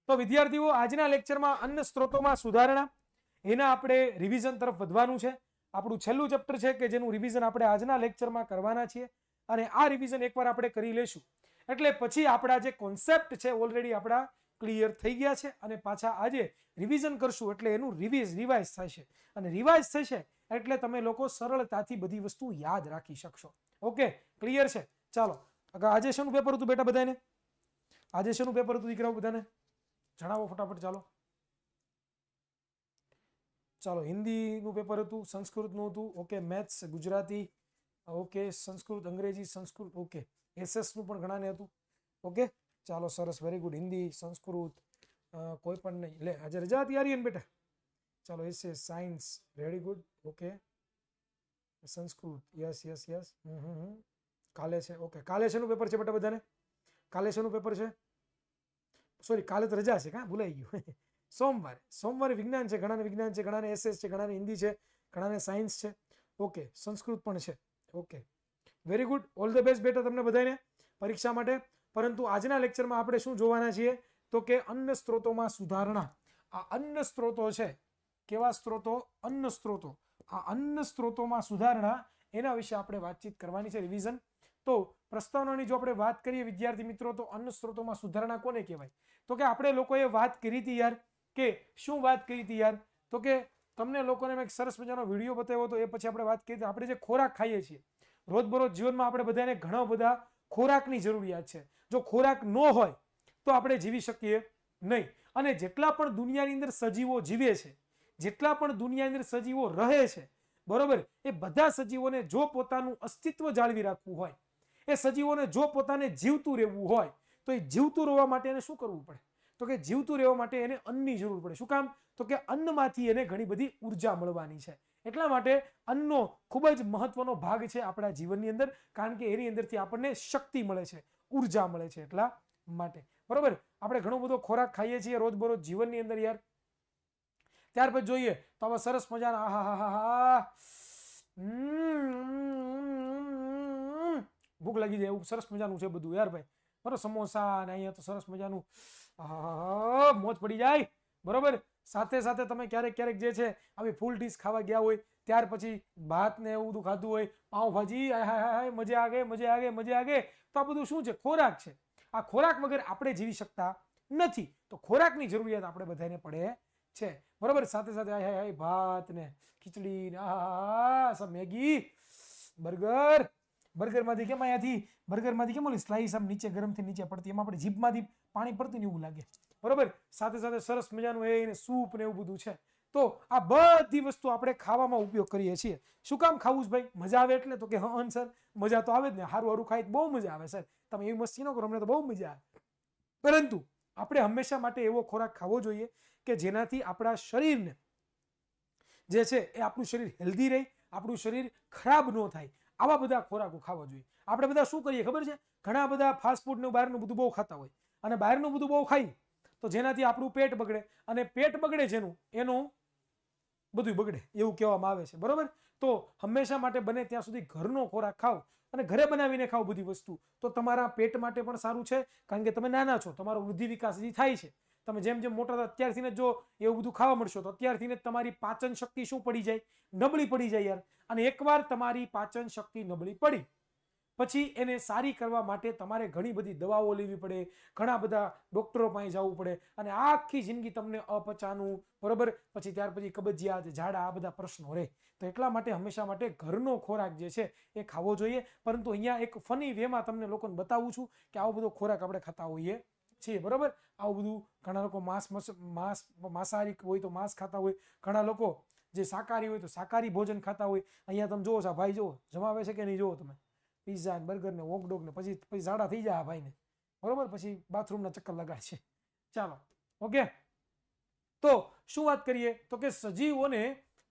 તો વિદ્યાર્થીઓ આજના લેક્ચરમાં અન્ન સ્ત્રોતોમાં સુધારણા એના આપણે રિવિઝન તરફ વધવાનું છે. આપણું છેલ્લું ચેપ્ટર છે કે જેનું રિવિઝન આપણે આજના લેક્ચરમાં કરવાના છીએ, અને આ રિવિઝન એકવાર આપણે કરી લેશું એટલે પછી આપણા જે કોન્સેપ્ટ છે ઓલરેડી આપણા ક્લિયર થઈ ગયા છે, અને પાછા આજે રિવિઝન કરશું એટલે એનું રિવાઇઝ થશે, અને રિવાઇઝ થશે એટલે તમે લોકો સરળતાથી બધી વસ્તુ યાદ રાખી શકશો. ઓકે, ક્લિયર છે? ચાલો, આજે શેનું પેપર હતું બેટા બધાને? આજે શેનું પેપર હતું દીકરાઓ બધાને જણાવો ફટાફટ. ચાલો, હિન્દીનું પેપર હતું, સંસ્કૃતનું હતું, okay, maths, Gujarati, okay, Sanskrit, અંગ્રેજી, સંસ્કૃત, ઓકે, એસએસનું પણ ઘણાને હતું. ઓકે, ચાલો, સરસ, વેરી ગુડ. હિન્દી, સંસ્કૃત, કોઈ પણ નહીં. લે, આજે રજા હતી આર્યન બેટા? ચાલો, SS, science, very good. Okay, Sanskrit, yes yes yes. કાલે છે, ઓકે, કાલે શેનું પેપર છે બેટા બધાને? કાલે શેનું પેપર છે? સોરી, કાલે તો રજા છે, કાં ભૂલાઈ ગયું. સોમવારે વિજ્ઞાન છે, ઘણાને વિજ્ઞાન છે, ઘણાને એસએસ છે, ઘણાને હિન્દી છે, ઘણાને સાયન્સ છે, ઓકે, સંસ્કૃત પણ છે. Okay, very good, all the best બેટા તમને બધાને પરીક્ષા માટે. પરંતુ આજના લેક્ચરમાં આપણે શું જોવાના છીએ તો કે અન્ન સ્ત્રોતોમાં સુધારણા. આ અન્ન સ્ત્રોતો છે, કેવા સ્ત્રોતો? અન્ન સ્ત્રોતો. આ અન્ન સ્ત્રોતોમાં સુધારણા એના વિશે આપણે વાતચીત કરવાની છે, રિવિઝન. તો પ્રસ્તાવનાની જો આપણે વાત કરીએ વિદ્યાર્થી મિત્રો, તો અન્ન સ્ત્રોતોમાં સુધારણા કોને કહેવાય? તો કે આપણે લોકોએ વાત કરી હતી યાર, કે શું વાત કરી હતી યાર? તો કે તમને લોકોને મેં એક સરસ મજાનો વિડીયો બતાવ્યો હતો, એ પછી આપણે વાત કરી હતી આપણે જે ખોરાક ખાઈએ છીએ રોજબરોજ જીવનમાં, આપણે બધાને ઘણા બધા ખોરાકની જરૂરિયાત છે. જો ખોરાક ન હોય તો આપણે જીવી શકીએ નહીં. અને જેટલા પણ દુનિયાની અંદર સજીવો જીવે છે, જેટલા પણ દુનિયાની અંદર સજીવો રહે છે, બરોબર, એ બધા સજીવોને જો પોતાનું અસ્તિત્વ જાળવી રાખવું હોય, એ સજીવોને જો પોતાને જીવતું રહેવું હોય, તો એ જીવતું રહેવા માટે એને શું કરવું પડે? તો કે જીવતું રહેવા માટે એને અન્નની જરૂર પડે. શું કામ? તો કે અન્નમાંથી એને ઘણી બધી ઉર્જા મળવાની છે. એટલા માટે અન્નનો ખૂબ જ મહત્વનો ભાગ છે આપણા જીવનની અંદર, કારણ કે એની અંદરથી આપણને શક્તિ મળે છે, ઉર્જા મળે છે. એટલા માટે, બરોબર, આપણે ઘણો બધો ખોરાક ખાઈએ છીએ રોજબરોજ જીવનની અંદર યાર. ત્યાર પછી જોઈએ તો આવા સરસ મજાના ભૂખ લાગી જાય એવું સરસ મજાનું છે બધું યાર ભાઈ, બરોબર, સમોસા ને અહીંયા તો સરસ મજાનું મોજ પડી જાય, બરોબર. સાથે સાથે તમે ક્યારેક ક્યારેક જે છે આવી ફૂલ ડીશ ખાવા ગયા હોય, ત્યાર પછી ભાત ને એવું બધું ખાધું હોય, પાઉંભાજી, મજા આ ગઈ. તો આ બધું શું છે? ખોરાક છે. આ ખોરાક વગર આપણે જીવી શકતા નથી, તો ખોરાકની જરૂરિયાત આપણે બધાને પડે છે, બરોબર. સાથે સાથે ભાત ને ખીચડી ને મેગી, બર્ગરમાંથી કેમ ઓલી સ્લાઈસ આમ નીચે ગરમથી નીચે પડતી, એમાં આપણે જીભમાંથી પાણી પડતું ને એવું લાગે, બરોબર. સાથે સાથે સરસ મજાનું એને સૂપ ને એવું બધું છે. તો આ બધી વસ્તુ આપણે ખાવામાં ઉપયોગ કરીએ છીએ. શું કામ ખાવું છે ભાઈ? મજા આવે એટલે? તો કે હા સર, મજા તો આવે જ ને, હારું ખાઈ બહુ મજા આવે સર, તમે એવી મસ્તી ન કરો, અમને તો બહુ મજા આવે. પરંતુ આપણે હંમેશા માટે એવો ખોરાક ખાવો જોઈએ કે જેનાથી આપણા શરીરને જે છે એ આપણું શરીર હેલ્ધી રહે, આપણું શરીર ખરાબ ન થાય. આવા બધા ખોરાકો ખાવા જોઈએ. આપણે બધા શું કરીએ ખબર છે? ઘણા બધા ફાસ્ટ ફૂડ ને બહારનું બધું બહુ ખાતા હોય, અને બહારનું બધું બહુ ખાઈ તો જેનાથી આપણું પેટ બગડે, અને પેટ બગડે જેનું એનું બધું બગડે એવું કહેવામાં આવે છે, બરોબર. તો હંમેશા માટે બને ત્યાં સુધી ઘરનો ખોરાક ખાઓ, અને ઘરે બનાવીને ખાઓ બધી વસ્તુ, તો તમારા પેટ માટે પણ સારું છે. કારણ કે તમે નાના છો, તમારો વૃદ્ધિ વિકાસ હજી થાય છે. તમે જેમ જેમ મોટા અત્યારથી જો એવું બધું ખાવા મળશો તો અત્યારથી તમારી પાચન શક્તિ શું પડી જાય? નબળી પડી જાય યાર. અને એકવાર તમારી પાચન શક્તિ નબળી પડી પછી એને સારી કરવા માટે તમારે ઘણી બધી દવાઓ લેવી પડે, ઘણા બધા ડોક્ટરો પાસે જવું પડે, અને આખી જિંદગી તમને અપચાનું, બરોબર, પછી ત્યાર પછી કબજિયાત, ઝાડા, આ બધા પ્રશ્નો રહે. તો એટલા માટે હંમેશા માટે ઘરનો ખોરાક જે છે એ ખાવો જોઈએ. પરંતુ અહીંયા એક ફની વેમાં તમને લોકોને બતાવું છું કે આવો બધો ખોરાક આપણે ખાતા હોઈએ છીએ, બરોબર. આવું બધું ઘણા લોકો માંસાહારી હોય તો માંસ ખાતા હોય, ઘણા લોકો જે શાકાહારી હોય તો શાકાહારી ભોજન ખાતા હોય. અહીંયા તમે જોવો છો ભાઈ, જોવો જમાવે છે કે નહીં, જોવો તમે પિઝા ને બર્ગર ને હોકડોગ ને, પછી ઝાડા થઈ જાય ભાઈને, બરોબર, પછી બાથરૂમના ચક્કર લગાડશે. ચાલો, ઓકે. તો શું વાત કરીએ તો કે સજીવોને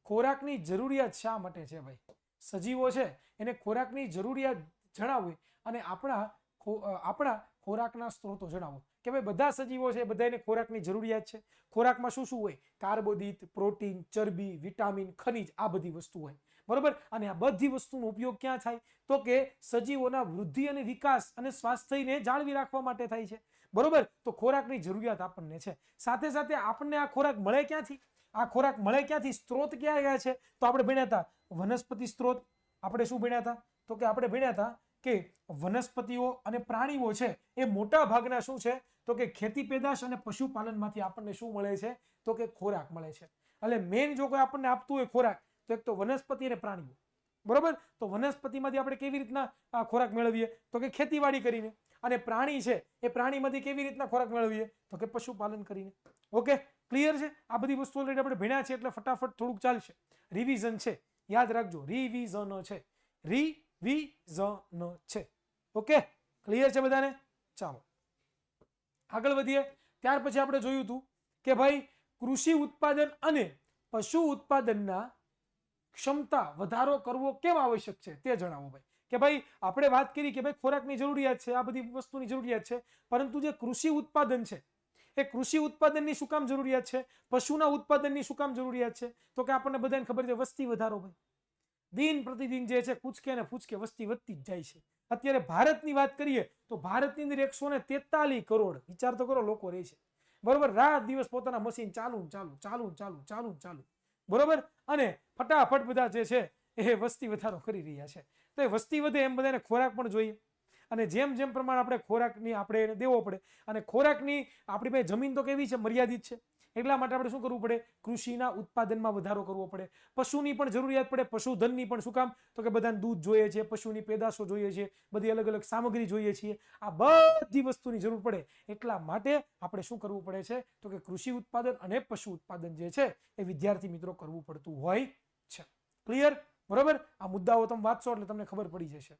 ખોરાકની જરૂરિયાત શા માટે છે ભાઈ? સજીવો છે એને ખોરાકની જરૂરિયાત જણાવો, અને આપણા ખોરાકના સ્ત્રોતો જણાવો કે ભાઈ બધા સજીવો છે બધાને ખોરાકની જરૂરિયાત છે. ખોરાકમાં શું શું હોય? કાર્બોદિત, પ્રોટીન, ચરબી, વિટામિન, ખનિજ, આ બધી વસ્તુ હોય, બરોબર. અને આ બધી વસ્તુનો ઉપયોગ ક્યાં થાય? તો કે સજીવોના વૃદ્ધિ અને વિકાસ અને સ્વાસ્થ્યને જાળવી રાખવા માટે થાય છે. બરોબર? તો ખોરાકની જરૂરિયાત આપણને છે. સાથે સાથે આપણને આ ખોરાક મળે ક્યાંથી? આ ખોરાક મળે ક્યાંથી? સ્ત્રોત ક્યાં ગયા છે? તો આપણે ભણ્યા હતા વનસ્પતિ સ્ત્રોત. આપણે શું ભણ્યા હતા? તો કે આપણે ભણ્યા હતા કે વનસ્પતિઓ અને પ્રાણીઓ છે એ મોટા ભાગના શું છે? તો કે ખેતી પેદાશ અને પશુપાલનમાંથી આપણને શું મળે છે? તો કે ખોરાક મળે છે. એટલે મેઇન જો કોઈ આપણને આપતું હોય ખોરાક તો એક તો વનસ્પતિ અને પ્રાણીઓ. બરોબર? તો વનસ્પતિમાંથી આપણે કેવી રીતના ખોરાક મેળવીએ? તો કે ખેતીવાડી કરીને. અને પ્રાણી છે એ પ્રાણીમાંથી કેવી રીતના ખોરાક મેળવીએ? તો કે પશુપાલન કરીને. ઓકે, ક્લિયર છે? આ બધી વસ્તુ ઓલરેડી આપણે ભણ્યા છે એટલે ફટાફટ થોડુંક ચાલશે. રિવિઝન છે, યાદ રાખજો, રિવિઝન છે, રિવિઝન છે. ઓકે, ક્લિયર છે બધાને? ચાલો આગળ વધીએ. ત્યાર પછી આપણે જોયું હતું કે ભાઈ કૃષિ ઉત્પાદન અને પશુ ઉત્પાદનના ક્ષમતા વધારો કરવો કેમ આવશ્યક છે તે જણાવો ભાઈ. કે ભાઈ આપણે વાત કરી કે ભાઈ ખોરાકની જરૂરિયાત છે, આ બધી વસ્તુની જરૂરિયાત છે, પરંતુ જે કૃષિ ઉત્પાદન છે એ કૃષિ ઉત્પાદનની શું કામ જરૂરિયાત છે? પશુના ઉત્પાદનની શું કામ જરૂરિયાત છે? તો કે આપણને બધાને ખબર છે વસ્તી વધારો ભાઈ. દિન પ્રતિદિન જે છે કૂચકે ને ફૂચકે વસ્તી વધતી જ જાય છે. અત્યારે ભારતની વાત કરીએ તો ભારતની અંદર 143 કરોડ, વિચાર તો કરો, લોકો રહે છે. બરોબર? રાત દિવસ પોતાના મશીન ચાલુ ચાલુ ચાલુ ચાલુ ચાલુ ચાલુ. બરોબર? અને ફટાફટ બધા જે છે એ વસ્તી વધારો કરી રહ્યા છે. તો એ વસ્તી વધે એમ બધાને ખોરાક પણ જોઈએ. અને જેમ જેમ પ્રમાણે આપણે ખોરાકની આપણે એને દેવો પડે. અને ખોરાકની આપણી પાસે જમીન તો કેવી છે? મર્યાદિત છે. એટલા માટે આપણે શું કરવું પડે? કૃષિના ઉત્પાદનમાં વધારો કરવો પડે. પશુની પણ જરૂરિયાત પડે, પશુધનની પણ. શું કામ? તો કે બધાને દૂધ જોઈએ છે, પશુની પેદાશો જોઈએ છે, બધી અલગ અલગ સામગ્રી જોઈએ છીએ. આ બધી વસ્તુની જરૂર પડે. એટલા માટે આપણે શું કરવું પડે છે? તો કે કૃષિ ઉત્પાદન અને પશુ ઉત્પાદન જે છે એ વિદ્યાર્થી મિત્રો કરવું પડતું હોય છે. ક્લિયર? બરોબર? આ મુદ્દાઓ તમે વાંચશો એટલે તમને ખબર પડી જશે.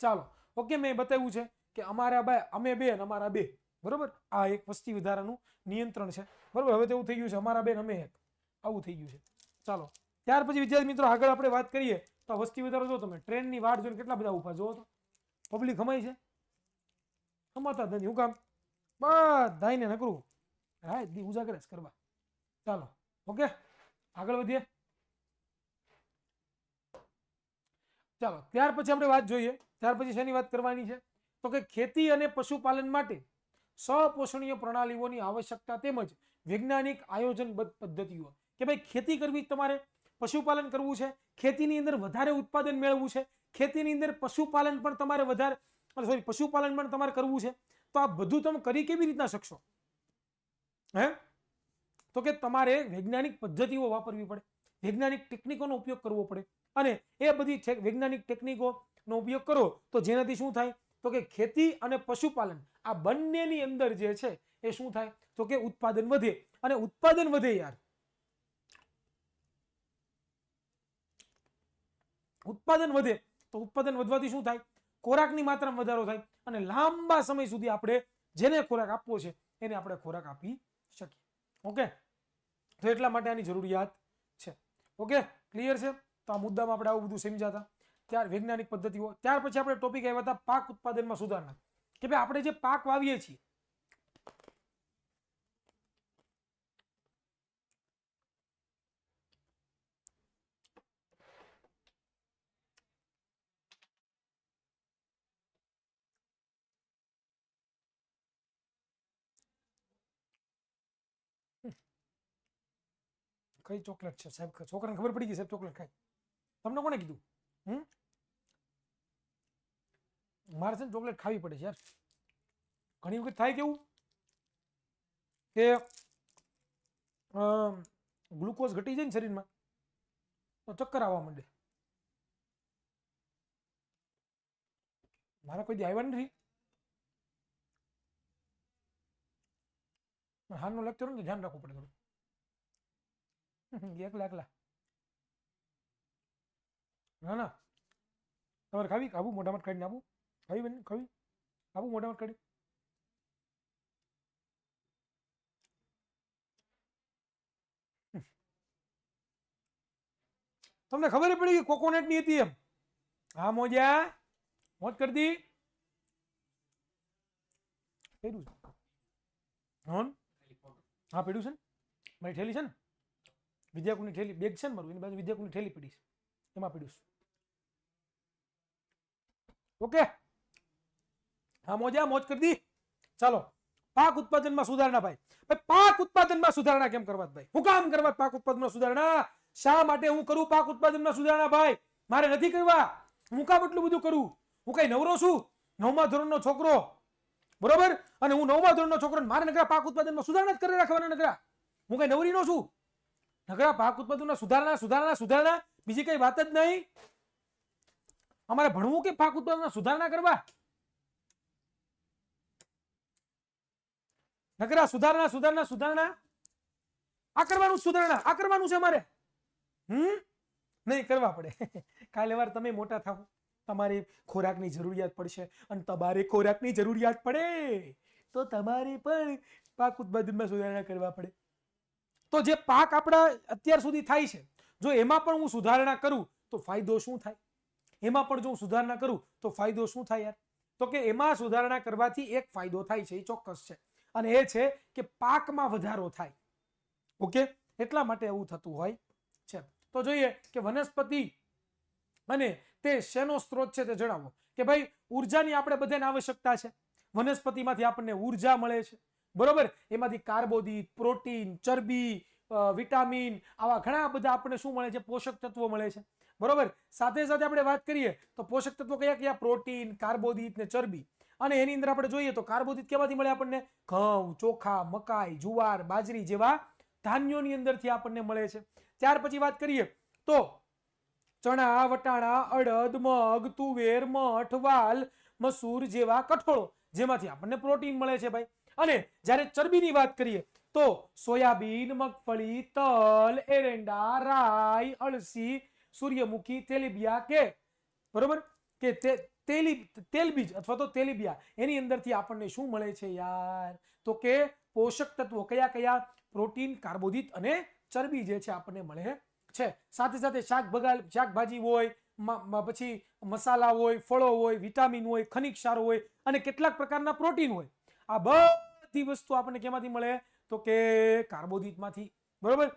ચાલો, ઓકે, મેં બતાવ્યું છે કે અમે બે અને અમારા બે. બરોબર? આ એક વસ્તી વધારાનું નિયંત્રણ છે. બરોબર? હવે તો એવું થઈ ગયું છે અમારા બે અમે એક, આવું થઈ ગયું છે. ચાલો, ત્યાર પછી વિદ્યાર્થી મિત્રો આગળ આપણે વાત કરીએ તો વસ્તી વધારો જો તમે ટ્રેનની વાટ જોઈને કેટલા બધા ઉભા જો તો પબ્લિક હમાય છે? હમાતા જ નથી. શું કામ? બધાને નકરું હા દી ઉજાગર જ કરવા. ચાલો, ઓકે, આગળ વધીએ. ચાલો, ત્યાર પછી આપણે વાત જોઈએ. ત્યાર પછી શેની વાત કરવાની છે? તો કે ખેતી અને પશુપાલન માટે સપોષણીય પ્રણાલીઓની આવશ્યકતા તેમજ વૈજ્ઞાનિક આયોજનબદ્ધ પદ્ધતિઓ. કે ભાઈ ખેતી કરવી તમારે, પશુપાલન કરવું છે, ખેતીની અંદર વધારે ઉત્પાદન મેળવવું છે, ખેતીની અંદર પશુપાલન પણ તમારે પશુપાલન પણ તમારે કરવું છે. તો આ બધું તમે કરી કેવી રીતના શકશો? હે? તો કે તમારે વૈજ્ઞાનિક પદ્ધતિઓ વાપરવી પડે, વૈજ્ઞાનિક ટેકનિકોનો ઉપયોગ કરવો પડે. અને એ બધી વૈજ્ઞાનિક ટેકનિકોનો ઉપયોગ કરો તો જેનાથી શું થાય? તો કે ખેતી અને પશુપાલન આ બંનેની અંદર જે છે એ શું થાય? તો કે ઉત્પાદન વધે. અને ઉત્પાદન વધે યાર, ઉત્પાદન વધે તો ઉત્પાદન વધવાથી શું થાય? ખોરાકની માત્રામાં વધારો થાય. અને લાંબા સમય સુધી આપણે જેને ખોરાક આપવો છે એને આપણે ખોરાક આપી શકીએ. ઓકે, તો એટલા માટે આની જરૂરિયાત છે. ઓકે, ક્લિયર છે? તો આ મુદ્દામાં આપણે આવું બધું સમજાતા. ત્યાર વૈજ્ઞાનિક પદ્ધતિઓ. ત્યાર પછી આપણે ટોપિક આવ્યા હતા પાક ઉત્પાદનમાં સુધારણા. કે ભાઈ આપણે જે પાક વાવીએ છીએ કઈ ચોકલેટ છે સાહેબ? છોકરાને ખબર પડી ગઈ સાહેબ ચોકલેટ ખાય? તમને કોને કીધું? મારે છે ને ચોકલેટ ખાવી પડે છે યાર. ઘણી વખત થાય કેવું કે ગ્લુકોઝ ઘટી જાય ને શરીરમાં તો ચક્કર આવવા માંડે. મારા કોઈ દી આવ્યા નથી. હાલનું લેક્ચર ને ધ્યાન રાખવું પડે થોડું. એકલા એકલા ના ના તમારે ખાવી? આવું મોઢામાં કાઢીને આવું? ખાવી બેન ખાવી? આવું મોઢામાં કાઢી? તમને ખબર પડી ગઈ કોકોનટ ની હતી એમ? હા મોજા મોજ કરી દી. પડ્યું છે હા પડ્યું છે ને મારી ઠેલી છે ને વિદ્યાકુલની ઠેલી બેગ છે ને મારું, એની બાજુ વિદ્યાકુલની ઠેલી પડી છે એમાં પડ્યું છે. ઓકે, હા મોજા મોજ કરી દી. ચાલો, પાક ઉત્પાદનમાં સુધારણા ભાઈ. પાક ઉત્પાદનમાં સુધારણા કેમ કરવા ભાઈ? હું કામ કરવા પાક ઉત્પાદનમાં સુધારણા? શા માટે હું કરું પાક ઉત્પાદનમાં સુધારણા ભાઈ? મારે નથી કરવા. હું કામ એટલું બધું કરું? હું કઈ નવરો છું? 9મા ધોરણનો છોકરો, બરોબર? અને હું 9મા ધોરણનો છોકરો, મારે નકરા પાક ઉત્પાદનમાં સુધારણા જ કરી રાખવાના નકરા. હું કઈ નવરી નો છું? નકરા પાક ઉત્પાદનમાં સુધારણા સુધારણા સુધારણા, બીજી કઈ વાત જ નહીં. અમારે ભણવું કે પાક ઉત્પાદનમાં સુધારણા કરવા? નકરા સુધારણા સુધારણા સુધારણા, આ કરવાનું સુધારણા, આ કરવાનું છે મારે. નહીં કરવા પડે. કાલે વાર તમે મોટા થાવ, તમારે ખોરાકની જરૂરિયાત પડશે, અને તમારે ખોરાકની જરૂરિયાત પડે તો તમારે પણ પાક ઉત્પાદનમાં સુધારણા કરવા પડે. તો જે પાક આપણા અત્યાર સુધી થાય છે, જો એમાં પણ હું સુધારણા કરું તો ફાયદો શું થાય? એમાં પણ જો હું સુધારણા કરું તો ફાયદો શું થાય યાર? તો કે એમાં સુધારણા કરવાથી એક ફાયદો થાય છે, એ ચોક્કસ છે, અને એ છે કે પાકમાં વધારો થાય. ઓકે, એટલા માટે એવું થતું હોય છે. તો જોઈએ કે વનસ્પતિ અને તે શેનો સ્ત્રોત છે તે જણાવો. કે ભાઈ ઉર્જાની આપણે બધાને આવશ્યકતા છે. વનસ્પતિમાંથી આપણને ઉર્જા મળે છે, બરોબર? એમાંથી કાર્બોદિત, પ્રોટીન, ચરબી, વિટામિન, આવા ઘણા બધા આપણને શું મળે છે? પોષક તત્વો મળે છે, બરોબર? સાથે સાથે આપણે વાત કરીએ તો પોષક તત્વો કયા કયા? પ્રોટીન, કાર્બોદિત ને ચરબી. અને એની અંદર આપણે જોઈએ તો કાર્બોદિત કેમાંથી મળે આપણને? ઘઉં, ચોખા, મકાઈ, જુવાર, બાજરી જેવા ધાન્યોની અંદરથી આપણને મળે છે. ત્યાર પછી વાત કરીએ તો ચણા, વટાણા, અડદ, મગ, તુવેર, મઠ, વાલ, મસૂર જેવા કઠોળો, જેમાંથી આપણને પ્રોટીન મળે છે ભાઈ. અને જ્યારે ચરબીની વાત કરીએ તો સોયાબીન, મગફળી, તલ, એરંડા, રાઈ, અળસી, સૂર્યમુખી, તેલીબિયા કે, બરોબર, કે તેલબીજ અથવા તો તેલીબિયા, એની અંદરથી આપણને શું મળે છે યાર? તો કે પોષક તત્વો. કયા કયા? પ્રોટીન, કાર્બોદિત અને ચરબી જે છે આપણને મળે છે. સાથે સાથે શાકભાજી હોય, પછી મસાલા હોય, ફળો હોય, વિટામિન હોય, ખનિજ ક્ષારો હોય, અને કેટલાક પ્રકારના પ્રોટીન હોય. આ બધી વસ્તુ આપણને કેમાંથી મળે? તો કે કાર્બોદિતમાંથી, બરોબર?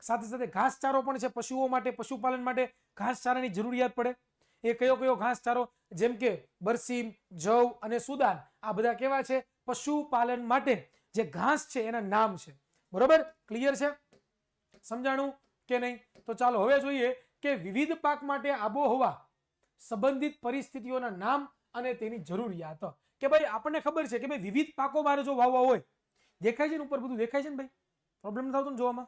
સાથે સાથે ઘાસચારો પણ છે પશુઓ માટે, પશુપાલન માટે ઘાસચારાની જરૂરિયાત પડે. એ કયો કયો ઘાસચારો? જેમ કે બરસીમ, જવ અને સુદાન. આ બધા કેવા છે? પશુપાલન માટે જે ઘાસ છે એના નામ છે, બરોબર? ક્લિયર છે? સમજાણું કે નહીં? તો ચાલો હવે જોઈએ કે વિવિધ પાક માટે આબોહવા સંબંધિત પરિસ્થિતિઓના નામ અને તેની જરૂરિયાત. કે ભાઈ આપણને ખબર છે કે ભાઈ વિવિધ પાકો મારે જો વાવવા હોય, દેખાય છે ને ઉપર બધું દેખાય છે ને ભાઈ? પ્રોબ્લેમ થતો ને જોવામાં?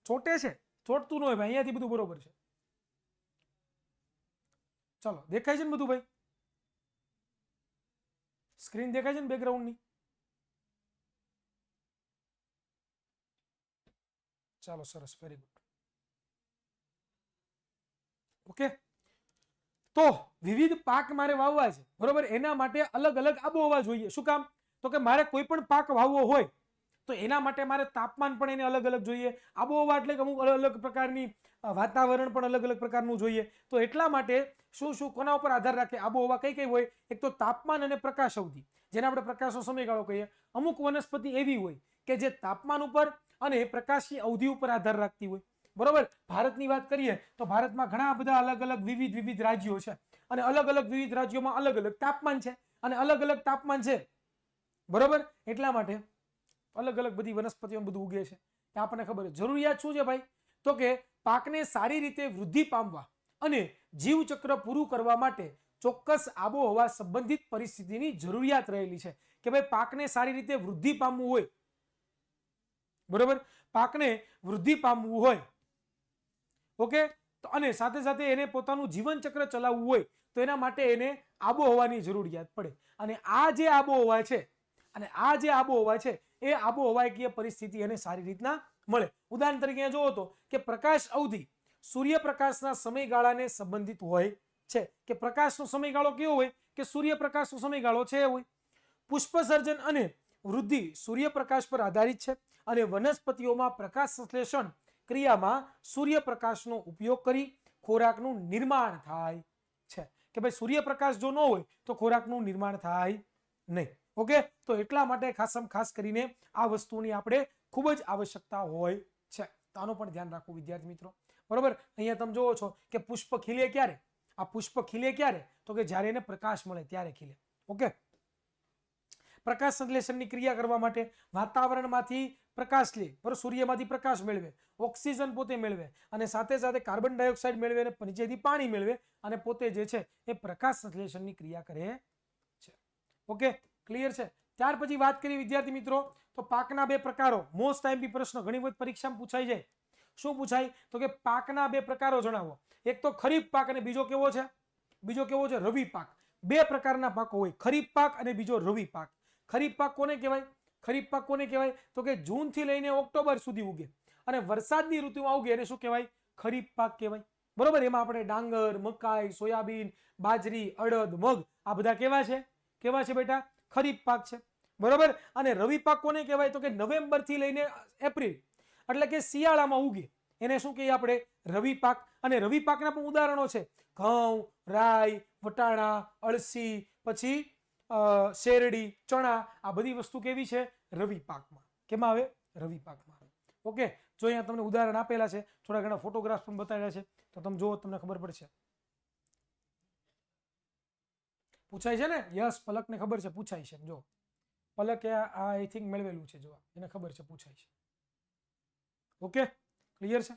ચોટે છે? ચોટતું ન હોય ભાઈ, અહીંયાથી બધું બરોબર છે. ચાલો, દેખાય છે ને બધું ભાઈ? સ્ક્રીન દેખાય છે ને બેકગ્રાઉન્ડની? ચાલો, સરસ, વેરી ગુડ. ઓકે, તો વિવિધ પાક મારે વાવવા છે, બરોબર? એના માટે અલગ અલગ આબોહવા જોઈએ. શું કામ? તો કે મારે કોઈ પણ પાક વાવવો હોય તો એના માટે મારે તાપમાન પણ એને અલગ અલગ જોઈએ. આબોહવા એટલે કે અમુક અલગ અલગ પ્રકારની વાતાવરણ પણ અલગ અલગ પ્રકારનું જોઈએ. તો એટલા માટે શું શું કોના ઉપર આધાર રાખે? આબોહવા કઈ કઈ હોય? એક તો તાપમાન અને પ્રકાશ અવધિ, જેને આપણે પ્રકાશનો સમયગાળો કહીએ. અમુક વનસ્પતિ એવી હોય કે જે તાપમાન ઉપર અને પ્રકાશની અવધિ ઉપર આધાર રાખતી હોય, બરોબર? ભારતની વાત કરીએ તો ભારતમાં ઘણા બધા અલગ અલગ વિવિધ રાજ્યો છે, અને અલગ અલગ વિવિધ રાજ્યોમાં અલગ અલગ તાપમાન છે, અને અલગ અલગ તાપમાન છે, બરોબર? એટલા માટે અલગ અલગ બધી વનસ્પતિઓ બધું ઉગે છે. આપણને ખબર છે જરૂરિયાત શું છે ભાઈ? તો કે પાકને સારી રીતે વૃદ્ધિ પામવા અને જીવચક્ર પૂરું કરવા માટે ચોક્કસ આબોહવા સંબંધિત પરિસ્થિતિની જરૂરિયાત રહેલી છે. કે ભાઈ પાકને સારી રીતે વૃદ્ધિ પામવું હોય, બરોબર? પાકને વૃદ્ધિ પામવું હોય, ઓકે, તો અને સાથે સાથે એને પોતાનું જીવન ચક્ર ચલાવવું હોય તો એના માટે એને આબોહવાની જરૂરિયાત પડે. અને આ જે આબોહવા છે એ આબોહવાકીય પરિસ્થિતિ એને સારી રીતના મળે. ઉદાહરણ તરીકે જોવો તો કે પ્રકાશ અવધિ સૂર્યપ્રકાશના સમયગાળાને સંબંધિત હોય છે. કે પ્રકાશનો સમયગાળો કેવો હોય? કે સૂર્યપ્રકાશનો સમયગાળો છે હોય. પુષ્પસર્જન અને વૃદ્ધિ સૂર્યપ્રકાશ પર આધારિત છે, અને વનસ્પતિઓમાં પ્રકાશ સંશ્લેષણ ક્રિયામાં સૂર્યપ્રકાશનો ઉપયોગ કરી ખોરાકનું નિર્માણ થાય છે. કે ભાઈ સૂર્યપ્રકાશ જો ન હોય તો ખોરાકનું નિર્માણ થાય નહીં. ઓકે, તો એટલા માટે ખાસ કરીને આ વસ્તુની આપણે ખૂબ જ આવશ્યકતા હોય છે. તો આનું પણ ધ્યાન રાખવું વિદ્યાર્થી મિત્રો, બરોબર? અહીંયા તમે જોવો છો કે પુષ્પ ખીલે ક્યારે? આ પુષ્પ ખીલે ક્યારે? તો કે જ્યારે એને પ્રકાશ મળે ત્યારે ખીલે. ઓકે, પ્રકાશ સંશ્લેષણની ક્રિયા કરવા માટે વાતાવરણમાંથી પ્રકાશ લે, બરોબર, સૂર્યમાંથી પ્રકાશ મેળવે, ઓક્સિજન પોતે મેળવે અને સાથે સાથે કાર્બન ડાયોક્સાઇડ મેળવે અને નીચેથી પાણી મેળવે અને પોતે જે છે એ પ્રકાશ સંશ્લેષણની ક્રિયા કરે છે. ઓકે, ક્લિયર છે. ત્યાર પછી વાત કરીએ વિદ્યાર્થી મિત્રો તો પાકના બે પ્રકારો. મોસ્ટ ટાઈમ પ્રશ્ન ઘણી વખત પરીક્ષામાં પૂછાઈ જાય. શું પૂછાય તો કે પાકના બે પ્રકારો જણાવો. એક તો ખરીફ પાક અને બીજો કેવો છે? બીજો કેવો છે? રવિ પાક. બે પ્રકારના પાકો હોય, ખરીફ પાક અને બીજો રવિ પાક. ખરીફ પાક કોને કહેવાય? ખરીફ પાક કોને કહેવાય તો કે જૂન થી લઈને ઓક્ટોબર સુધી ઉગે અને વરસાદની ઋતુમાં ઉગે એને શું કહેવાય? ખરીફ પાક કહેવાય. બરોબર. એમાં આપણે ડાંગર, મકાઈ, સોયાબીન, બાજરી, અડદ, મગ આ બધા કેવા છે? કેવા છે બેટા? ખરીફ પાક છે. બરોબર. અને રવિ પાક કોને કહેવાય તો કે નવેમ્બર થી લઈને એપ્રિલ એટલે કે શિયાળામાં ઉગે એને શું કહીએ આપણે? રવિ પાક. અને રવિ પાકના પણ ઉદાહરણો છે. ઘઉં, રાઈ, વટાણા, અળસી, પછી શેરડી, ચણા આ બધી વસ્તુ કેવી છે? રવિ પાકમાં. કેમાં આવે? રવિ પાકમાં આવે. ઓકે, જો અહીંયા તમને ઉદાહરણ આપેલા છે, થોડા ઘણા ફોટોગ્રાફ પણ બતાવેલા છે તો તમે જુઓ, તમને ખબર પડશે. પૂછાય છે ને? યસ, પલકને ખબર છે પૂછાય છે. જો પલકે આ આઈ થિંક મેળવેલું છે, જો એને ખબર છે પૂછાય છે. ઓકે, ક્લિયર છે.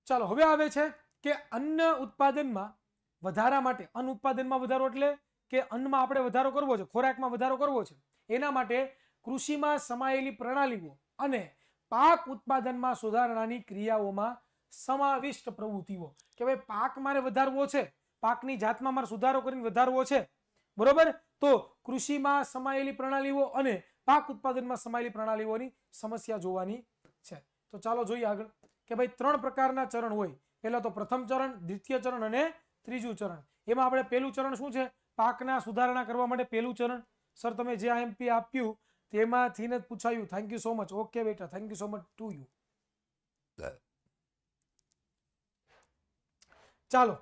ચાલો હવે આવે છે કે અન્ન ઉત્પાદનમાં વધારા માટે, અન્ન ઉત્પાદનમાં વધારો એટલે કે અન્નમાં આપણે વધારો કરવો છે, ખોરાકમાં વધારો કરવો છે, એના માટે કૃષિમાં સમાયેલી પ્રણાલીઓ અને પાક ઉત્પાદનમાં સુધારણાની ક્રિયાઓમાં સમાવિષ્ટ પ્રવૃત્તિઓ. કે ભાઈ પાક મારે વધારવો છે, પાકની જાતમાં મારે સુધારો કરીને વધારવો છે, બરોબર, તો કૃષિમાં સમાયેલી પ્રણાલીઓ અને પાક ઉત્પાદનમાં સમાયેલી પ્રણાલીઓની સમસ્યા જોવાની છે. તો ચાલો જોઈએ આગળ કે ભાઈ ત્રણ પ્રકારના ચરણ હોય. પહેલા તો પ્રથમ ચરણ, દ્વિતીય ચરણ અને ત્રીજું ચરણ. એમાં આપણે પહેલું ચરણ શું છે? પાકના સુધારણા કરવા માટે પહેલું ચરણ. સર તમે જે આઈએમપી આપ્યું તેમાંથી જ પૂછાયું. Thank you so much. Okay બેટા, thank you so much to you. ચાલો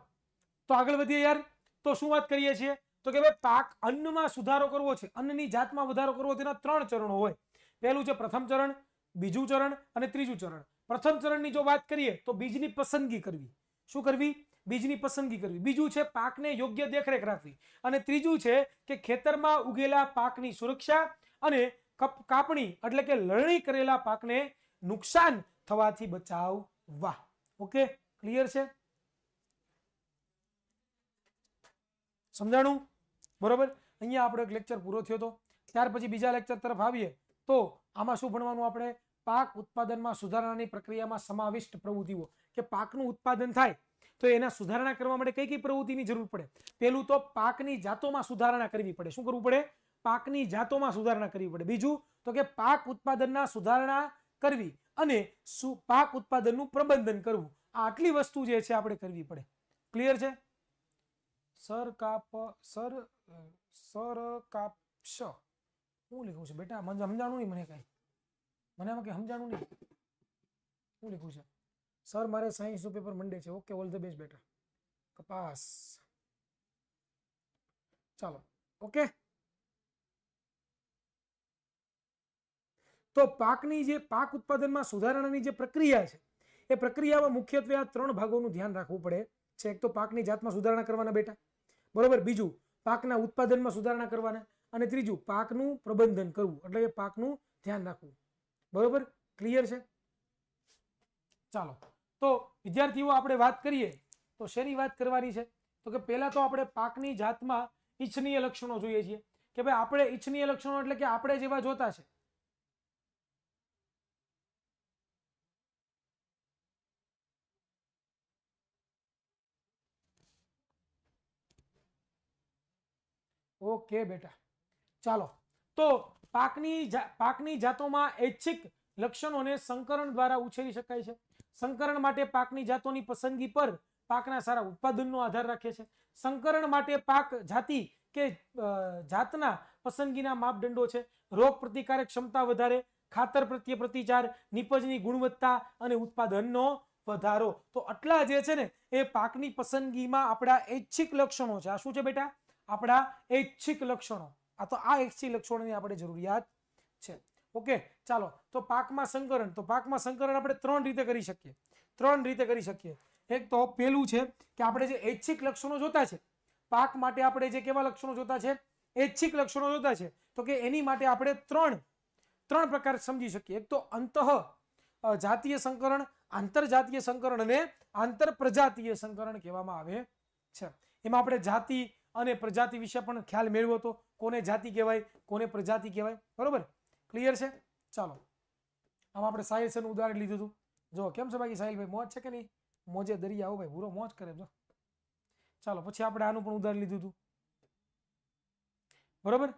તો આગળ વધીએ યાર. તો શું વાત કરીએ છીએ તો કે ભાઈ પાક અન્નમાં સુધારો કરવો છે, અન્નની જાતમાં વધારો કરવો, તેના ત્રણ ચરણો હોય. પહેલું છે પ્રથમ ચરણ, બીજું ચરણ અને ત્રીજું ચરણ. પ્રથમ ચરણની જો વાત કરીએ તો બીજની પસંદગી કરવી. શું કરવી? બીજની પસંદગી કરવી. બીજું છે પાકને યોગ્ય દેખરેખ રાખવી. અને ત્રીજું છે કે ખેતરમાં ઉગેલા પાકની સુરક્ષા અને કાપણી એટલે કે લણણી કરેલા પાકને નુકસાન થવાથી બચાવવા. ઓકે, ક્લિયર છે? સમજાણું? બરોબર. અહીંયા આપણો એક લેક્ચર પૂરો થયો હતો. ત્યાર પછી બીજા લેક્ચર તરફ આવીએ તો આમાં શું ભણવાનું આપણે? પાક ઉત્પાદનમાં સુધારણાની પ્રક્રિયામાં સમાવિષ્ટ પ્રવૃત્તિઓ. કે પાકનું ઉત્પાદન થાય તો એના સુધારણા કરવા માટે કઈ કઈ પ્રવૃત્તિની જરૂર પડે? પહેલું તો પાકની જાતોમાં સુધારણા કરવી પડે. શું કરવું પડે? પાકની જાતોમાં સુધારણા કરવી પડે. બીજું તો કે પાક ઉત્પાદનના સુધારણા કરવી અને પાક ઉત્પાદનનું પ્રબંધન કરવું. આ આટલી વસ્તુ જે છે આપણે કરવી પડે. ક્લિયર છે? સર કાપશ શું લખ્યું છે બેટા? મને સમજાણું નહીં. મને કઈ આમાં કઈ સમજાણું નહીં. શું લખ્યું છે? સર મારે સાયન્સનું પેપર મંડે છે. ઓકે, ઓલ ધ બેસ્ટ બેટા. કપાસ. ચાલો, ઓકે. તો પાકની જે પાક ઉત્પાદનમાં સુધારણાની જે પ્રક્રિયા છે એ પ્રક્રિયામાં મુખ્યત્વે આ ત્રણ ભાગોનું ધ્યાન રાખવું પડે છે. એક તો પાકની જાતમાં સુધારણા કરવાના બેટા, બરોબર. બીજું પાકના ઉત્પાદનમાં સુધારણા કરવાના અને ત્રીજું પાકનું પ્રબંધન કરવું એટલે કે પાકનું ધ્યાન રાખવું. બરોબર, ક્લિયર છે? ચાલો તો વિદ્યાર્થીઓ આપણે વાત કરીએ તો શેની વાત કરવાની છે તો કે પહેલા તો આપણે પાકની જાતમાં ઈચ્છનીય લક્ષણો જોઈએ છીએ. કે ભાઈ આપણે ઈચ્છનીય લક્ષણો એટલે કે આપણે જેવા જોતા છે. ઓકે બેટા, ચાલો તો પાકની જાતોમાં ઐચ્છિક લક્ષણોને સંકરણ દ્વારા ઉછેરી શકાય છે. સંકરણ માટે પાકની જાતોની પસંદગી પર પાકના સારા ઉત્પાદનનો આધાર રાખે છે. સંકરણ માટે પાક જાતિ કે જાતના પસંદગીના માપદંડો છે. રોગ પ્રતિકારક ક્ષમતા વધારે, ખાતર પ્રત્યે પ્રતિચાર, નિપજની ગુણવત્તા અને ઉત્પાદનનો વધારો. તો આટલા જે છે ને એ પાકની પસંદગીમાં આપણા ઐચ્છિક લક્ષણો છે. આ શું છે બેટા? આપણા ઐચ્છિક લક્ષણો. આ તો આ ઐચ્છિક લક્ષણોની આપણે જરૂરિયાત છે. ઓકે, ચાલો તો પાકમાં સંકરણ. તો પાકમાં સંકરણ આપણે ત્રણ રીતે કરી શકીએ. એક તો પેલું છે કે આપણે જે ઐચ્છિક લક્ષણો જોતા છે પાક માટે, આપણે જે કેવા લક્ષણો જોતા છે? ઐચ્છિક લક્ષણો જોતા છે તો કે એની માટે આપણે ત્રણ પ્રકાર સમજી શકીએ. એક તો અંતઃ જાતીય સંકરણ, આંતરજાતીય સંકરણ અને આંતરપ્રજાતીય સંકરણ કહેવામાં આવે છે. એમાં આપણે જાતિ અને પ્રજાતિ વિશે પણ ખ્યાલ મેળવ્યો તો કોને જાતિ કહેવાય, કોને પ્રજાતિ કહેવાય. બરોબર, ક્લિયર છે? ચાલો, આમાં આપણે સાહિલ સરનું ઉદાહરણ લીધું હતું. જો કેમ છે બાકી સાહિલભાઈ, મોજ છે કે નહીં? મોજે દરિયા આવો ભાઈ, પૂરો મોજ કરે. જો ચાલો, પછી આપણે આનું પણ ઉદાહરણ લીધું હતું. બરોબર,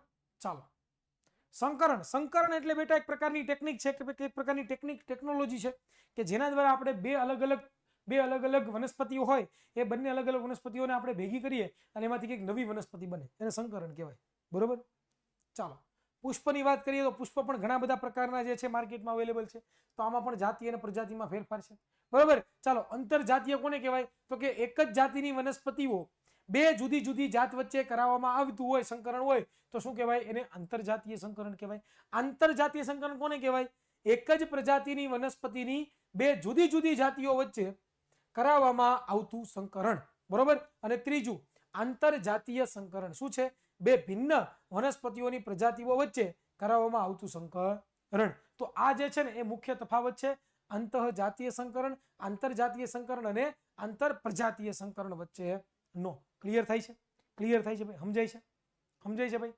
ચાલો. સંકરણ એટલે બેટા એક પ્રકારની ટેકનિક છે, એક પ્રકારની ટેકનોલોજી છે કે જેના દ્વારા આપણે બે અલગ અલગ વનસ્પતિઓ હોય, એ બંને અલગ અલગ વનસ્પતિઓને આપણે ભેગી કરીએ અને એમાંથી કંઈક નવી વનસ્પતિ બને, એને સંકરણ કહેવાય. બરોબર, ચાલો. પુષ્પની વાત કરીએ તો પુષ્પ પણ ઘણા બધા પ્રકારના જે છે માર્કેટમાં અવેલેબલ છે. તો આમાં પણ જાતિ અને પ્રજાતિમાં ફેરફાર છે. બરોબર, ચાલો. અંતરજાતીય કોને કહેવાય? તો કે એક જ જાતિની વનસ્પતિઓ બે જુદી જુદી જાત વચ્ચે કરાવવામાં આવતું હોય, સંકરણ હોય, તો શું કહેવાય? એને આંતરજાતીય સંકરણ કહેવાય. આંતરજાતીય સંકરણ કોને કહેવાય? એક જ પ્રજાતિની વનસ્પતિની બે જુદી જુદી જાતિઓ વચ્ચે કરાવવામાં આવતું સંકરણ. બરોબર. અને ત્રીજું આંતરજાતીય સંકરણ શું છે? બે ભિન્ન વનસ્પતિઓની પ્રજાતિઓ વચ્ચે કરાવવામાં આવતું સંકરણ. તો આ જે છે ને એ મુખ્ય તફાવત છે અંતઃજાતીય સંકરણ, આંતરજાતીય સંકરણ અને આંતરપ્રજાતીય સંકરણ વચ્ચેનો. ક્લિયર થાય છે? ક્લિયર થાય છે ભાઈ? સમજાય છે? સમજાય છે ભાઈ?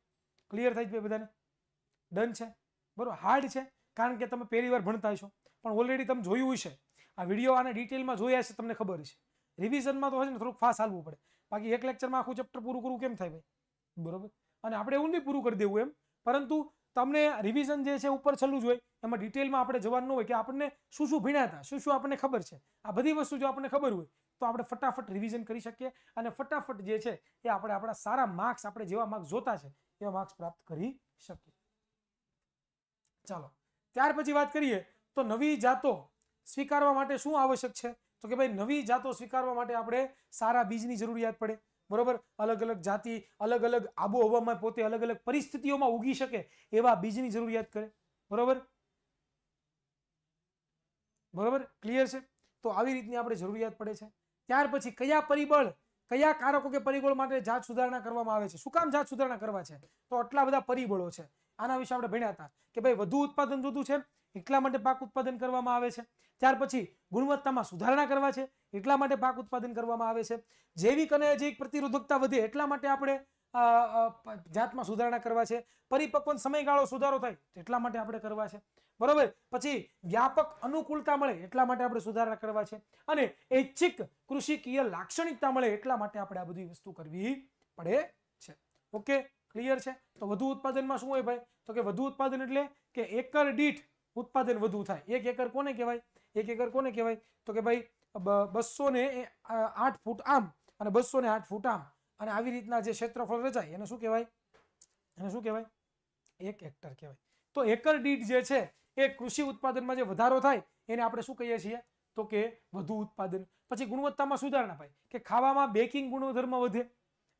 ક્લિયર થાય છે ભાઈ બધાને? ડન છે? બરોબર. હાર્ડ છે કારણ કે તમે પહેલી વાર ભણતા હશો, પણ ઓલરેડી તમે જોયું હશે આ વિડીયો, આને ડિટેલમાં જોયા હશે, તમને ખબર હશે. રિવિઝનમાં તો હશે ને થોડુંક ફાસ્ટ હાલવું પડે, બાકી એક લેક્ચરમાં આખું ચેપ્ટર પૂરું કરવું કેમ થાય ભાઈ? બરોબર. અને આપણે એવું નહીં પૂરું કરી દેવું એમ, પરંતુ તમને રિવિઝન જે છે ઉપર છેલ્લું જ હોય, એમાં ડિટેલમાં આપણે જવાનું ન હોય કે આપણને શું શું ભણ્યા હતા, શું શું આપણને ખબર છે. આ બધી વસ્તુ જો આપણને ખબર હોય તો આપણે ફટાફટ રિવિઝન કરી શકીએ અને ફટાફટ જે છે એ આપણે આપણા સારા માર્ક્સ, આપણે જેવા માર્ક્સ જોતા છે એવા માર્ક્સ પ્રાપ્ત કરી શકીએ. ચાલો, ત્યાર પછી વાત કરીએ તો નવી જાતો સ્વીકારવા માટે શું આવશ્યક છે? તો કે ભાઈ નવી જાતો સ્વીકારવા માટે આપણે સારા બીજની જરૂરિયાત પડે. બરોબર. અલગ અલગ જાતિ, અલગ અલગ આબોહવામાં, પોતે અલગ અલગ પરિસ્થિતિઓમાં ઉગી શકે એવા બીજની જરૂરિયાત કરે. બરોબર. બરોબર, ક્લિયર છે? તો આવી રીતની આપણે જરૂરિયાત પડે છે. ત્યાર પછી કયા પરિબળ, કયા કારકો કે પરિબળ માટે જાત સુધારણા કરવામાં આવે છે? શું કામ જાત સુધારણા કરવા છે? તો આટલા બધા પરિબળો છે. આના વિશે આપણે ભણ્યા હતા કે ભાઈ વધુ ઉત્પાદન જોતું છે એટલા માટે પાક ઉત્પાદન કરવામાં આવે છે. ત્યાર પછી ગુણવત્તામાં સુધારણા કરવા છે એટલા માટે પાક ઉત્પાદન કરવામાં આવે છે. જૈવિક અને અજૈવિક પ્રતિરોધકતા વધે એટલા માટે આપણે જાતમાં સુધારણા કરવા છે. પરિપક્વન સમયગાળો સુધારો થાય એટલા માટે આપણે કરવા છે. બરોબર. પછી વ્યાપક અનુકૂળતા મળે એટલા માટે આપણે સુધારણા કરવા છે. અને ઐચ્છિક કૃષિકીય લાક્ષણિકતા મળે એટલા માટે આપણે આ બધી વસ્તુ કરવી પડે છે. ઓકે, ક્લિયર છે? તો વધુ ઉત્પાદનમાં શું હોય ભાઈ? તો કે વધુ ઉત્પાદન એટલે કે એકર દીઠ ઉત્પાદન વધુ થાય. એક એકર કોને કહેવાય? એક એકર કોને કહેવાય? તો કે ભાઈ 208 ફૂટ આમ અને 208 ફૂટ આમ, અને આવી રીતના જે ક્ષેત્રફળ રચાય એને શું કહેવાય? એને શું કહેવાય? એક હેક્ટર કહેવાય. તો એકર દીઠ જે છે એ કૃષિ ઉત્પાદનમાં જે વધારો થાય એને આપણે શું કહીએ છીએ? તો કે વધુ ઉત્પાદન. પછી ગુણવત્તામાં સુધારણા ભાઈ, કે ખાવામાં બેકિંગ ગુણધર્મ વધે,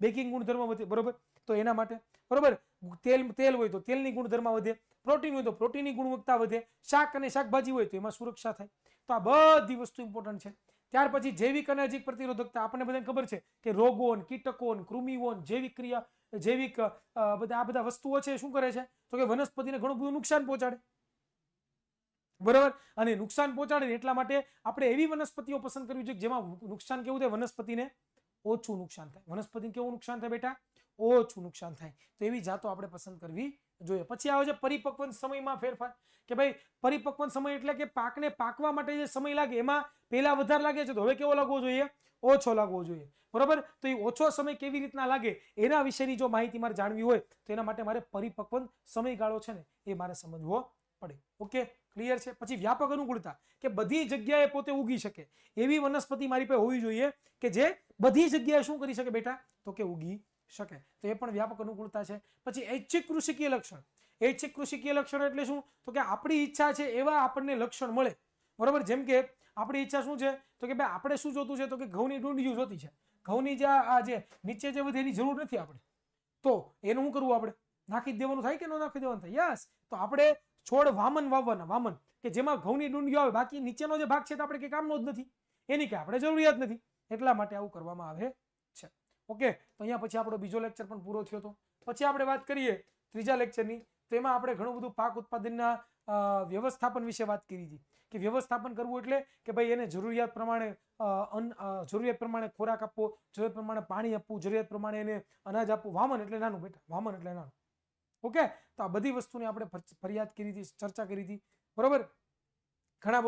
બેકિંગ ગુણધર્મ વધે. બરોબર. તો એના માટે. બરોબર. તેલ હોય તો તેલની ગુણધર્મ વધે, પ્રોટીન હોય તો પ્રોટીનની ગુણવત્તા વધે, શાક અને શાકભાજી હોય તો એમાં સુરક્ષા થાય. તો આ બધી વસ્તુ ઇમ્પોર્ટન્ટ છે. ત્યાર પછી જૈવિક અને અજૈવિક પ્રતિરોધકતા. આપણને બધાને ખબર છે કે રોગો, કીટકો, કૃમિઓ, જૈવિક ક્રિયા, જૈવિક આ બધા વસ્તુઓ છે શું કરે છે? તો કે વનસ્પતિને ઘણું બધું નુકસાન પહોંચાડે. બરોબર. અને નુકસાન પહોંચાડે એટલા માટે આપણે એવી વનસ્પતિઓ પસંદ કરવી જોઈએ જેમાં નુકસાન કેવું થાય? વનસ્પતિને ઓછું નુકસાન થાય. વનસ્પતિને કેવું નુકસાન થાય બેટા? ઓછું નુકસાન થાય. તો એવી જાતો આપણે પસંદ કરવી જોઈએ. પછી આવે છે પરિપક્વન સમયમાં ફેરફાર, કે ભાઈ પરિપક્વન સમય એટલે કે પાકને પાકવા માટે જે સમય લાગે એમાં પહેલા વધારે લાગે છે તો હવે કેવો લાગવો જોઈએ? ઓછો લાગવો જોઈએ. બરોબર. તો એ ઓછો સમય કેવી રીતના લાગે એના વિશેની જો માહિતી મારે જાણવી હોય તો એના માટે મારે પરિપક્વન સમયગાળો છે ને એ મારે સમજવો પડે. ઓકે, ક્લિયર છે? પછી વ્યાપક અનુકૂળતા, કે બધી જગ્યાએ પોતે ઉગી શકે એવી વનસ્પતિ મારી પાસે હોવી જોઈએ કે જે બધી જગ્યાએ શું કરી શકે બેટા? તો કે ઉગી શકે. તો એ પણ વ્યાપક અનુકૂળતા છે. પછી ઐચ્છિક કૃષિકીય લક્ષણ. ઐચ્છિક કૃષિકીય લક્ષણ એટલે શું? તો કે આપણી ઈચ્છા છે એવા આપણને લક્ષણ મળે. બરોબર. જેમ કે આપણી ઈચ્છા શું છે? તો કે ભાઈ આપણે શું જોતું છે? તો કે ઘઉંની ડુંડિયું જોતી છે. ઘઉંની જે નીચે જે બધી એની જરૂર નથી આપણે, તો એનું શું કરવું? આપણે નાખી દેવાનું થાય કે ન નાખી દેવાનું થાય? યસ. તો આપણે છોડ વામન વાવવાના, વામન, કે જેમાં ઘઉંની ડુંડિયું આવે, બાકી નીચેનો જે ભાગ છે તો આપણે કંઈ કામનો જ નથી, એની કે આપણે જરૂરિયાત નથી. એટલા માટે આવું કરવામાં આવે છે. ઓકે, તો અહીંયા પછી આપણો બીજો લેક્ચર પણ પૂરો થયો હતો. પછી આપણે વાત કરીએ ત્રીજા લેક્ચરની, તો એમાં આપણે ઘણું બધું પાક ઉત્પાદનના વ્યવસ્થાપન વિશે વાત કરી હતી કે વ્યવસ્થાપન કરવું એટલે કે ભાઈ એને જરૂરિયાત પ્રમાણે ખોરાક આપવો, જરૂરિયાત પ્રમાણે પાણી આપવું, જરૂરિયાત પ્રમાણે એને અનાજ આપવું. વામન એટલે નાનું બેટા, વામન એટલે નાનું. ઓકે, તો આ બધી વસ્તુની આપણે ફરિયાદ કરી હતી, ચર્ચા કરી હતી. બરોબર. ઘણા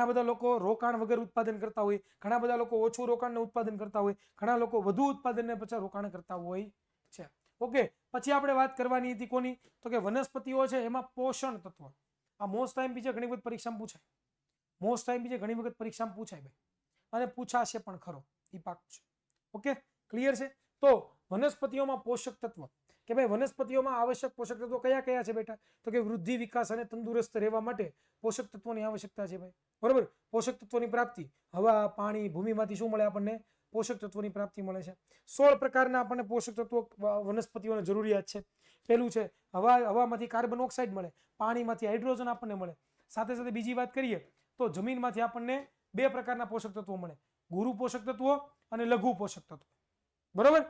બધા લોકો રોકાણ વગર ઉત્પાદન કરતા હોય, ઘણા બધા લોકો ઓછું રોકાણને ઉત્પાદન કરતા હોય, ઘણા લોકો વધુ ઉત્પાદનને પછી રોકાણ કરતા હોય છે. ઓકે, પછી આપણે વાત કરવાની હતી કોની, તો કે વનસ્પતિઓ છે એમાં પોષણ તત્વ. આ મોસ્ટ ટાઈમ બીજે ઘણી વખત પરીક્ષામાં પૂછાય, મોસ્ટ ટાઈમ બીજે ઘણી વખત પરીક્ષામાં પૂછાય ભાઈ, અને પૂછાશે પણ ખરો, એ પાકું છે. ઓકે, ક્લિયર છે. તો વનસ્પતિઓમાં પોષક તત્વ, કે ભાઈ વનસ્પતિઓમાં આવશ્યક પોષક તત્વો કયા કયા છે બેટા, તો કે વૃદ્ધિ, વિકાસ અને તંદુરસ્ત રહેવા માટે પોષક તત્વોની આવશ્યકતા છે ભાઈ. બરોબર. પોષક તત્વોની પ્રાપ્તિ હવા, પાણી, ભૂમિમાંથી શું મળે આપણને? પોષક તત્વોની પ્રાપ્તિ મળે છે. 16 પ્રકારના આપણને પોષક તત્વો વનસ્પતિઓને જરૂરિયાત છે. પહેલું છે હવામાંથી કાર્બન ઓક્સાઇડ મળે, પાણીમાંથી હાઇડ્રોજન આપણને મળે. સાથે સાથે બીજી વાત કરીએ તો જમીનમાંથી આપણને 2 પ્રકારના પોષક તત્વો મળે, ગુરુ પોષક તત્વો અને લઘુ પોષક તત્વો. બરોબર.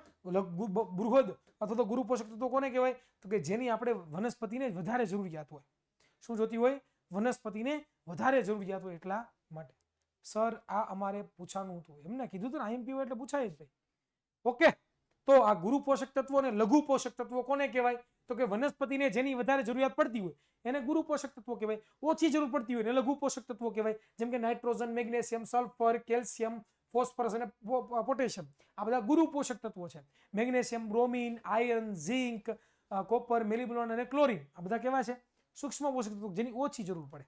બૃહદ અથવા તો ગુરુ પોષક તત્વો કોને કહેવાય, તો કે જેની આપણે વનસ્પતિને વધારે જરૂરિયાત હોય. શું જોતી હોય? વનસ્પતિને વધારે જરૂરિયાત હોય એટલા માટે. સર આ અમારે પૂછવાનું હતું, એમને કીધું હતું ને આઈએમપી હોય એટલે પૂછાય જ ભાઈ. ઓકે, તો આ ગુરુ પોષક તત્વો અને લઘુ પોષક તત્વો કોને કહેવાય, તો કે વનસ્પતિને જેની વધારે જરૂરિયાત પડતી હોય એને ગુરુ પોષક તત્વો કહેવાય, ઓછી જરૂર પડતી હોય એને લઘુ પોષક તત્વો કહેવાય. જેમ કે nitrogen, magnesium, sulphur, calcium, phosphorus અને પોટેશિયમ, આ બધા ગુરુ પોષક તત્વો છે. Magnesium, bromine, iron, zinc, copper, molybdenum અને ક્લોરિન, આ બધા કેવા છે? સૂક્ષ્મ પોષક તત્વો જેની ઓછી જરૂર પડે.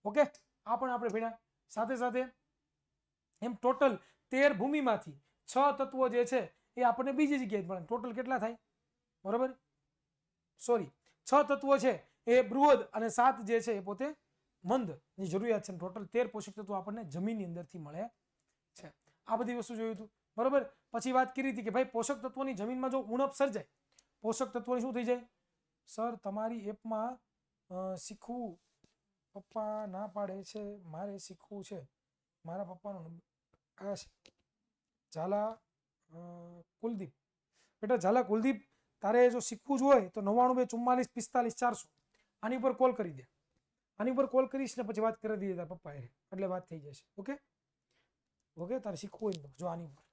ઓકે, આ પણ આપણે ભણ્યા. સાથે સાથે એમ ટોટલ 13 ભૂમિમાંથી 6 તત્વો જે છે એ આપણને બીજી જગ્યાએ મળે. ટોટલ કેટલા થાય? બરોબર, સોરી, 6 તત્વો છે એ બૃહદ અને 7 જે છે એ પોતે મંદ ની જરૂરિયાત છે. ટોટલ 13 પોષક તત્વો આપણને જમીનની અંદરથી મળે છે. આ બધી વસ્તુ જોયું હતું. બરોબર. પછી વાત કરી હતી કે ભાઈ પોષક તત્વોની જમીનમાં જો ઉણપ સર્જાય, પોષક તત્વોની શું થઈ જાય? સર તમારી એપમાં શીખવું, પપ્પા ના પાડે છે, મારે શીખવું છે. મારા પપ્પાનો નંબર આ છે, ઝાલા કુલદીપ. બેટા ઝાલા કુલદીપ, તારે જો શીખવું જ હોય તો 99 2 44 45 400 આની ઉપર કોલ કરી દે. આની ઉપર કોલ કરીશ ને પછી વાત કરી દઈએ તારા પપ્પા એટલે વાત થઈ જશે. ઓકે ઓકે, તારે શીખવું હોય જો આની ઉપર.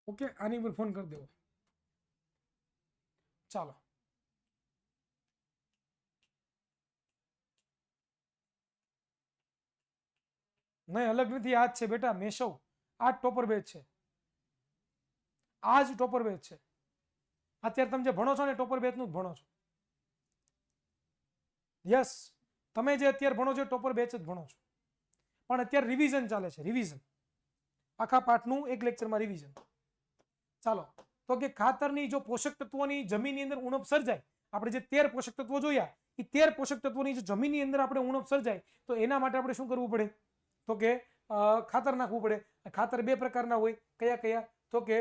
ઓકે, આની ઉપર ફોન કરી દેવો. ચાલો, નહીં અલગ નથી, આ જ છે બેટા મેશવ. આ જ ટોપર બેચ છે, આ જ ટોપર બેચ છે. અત્યારે તમે જે ભણો છો ને ટોપર બેચનું જ ભણો છો. યસ, તમે જે અત્યારે ભણો છો ટોપર બેચ જ ભણો છો. પણ અત્યારે રિવિઝન ચાલે છે, રિવિઝન. આખા પાઠનું એક લેક્ચરમાં રિવિઝન. ચાલો, તો કે ખાતરની જો પોષક તત્વોની જમીનની અંદર ઉણપ સર્જાય, આપણે જે 13 પોષક તત્વો જોયા એ 13 પોષક તત્વોની જો જમીનની અંદર આપણે ઉણપ સર્જાય તો એના માટે આપણે શું કરવું પડે, તો કે ખાતર નાખવું પડે. ખાતર 2 પ્રકારના હોય, કયા કયા, તો કે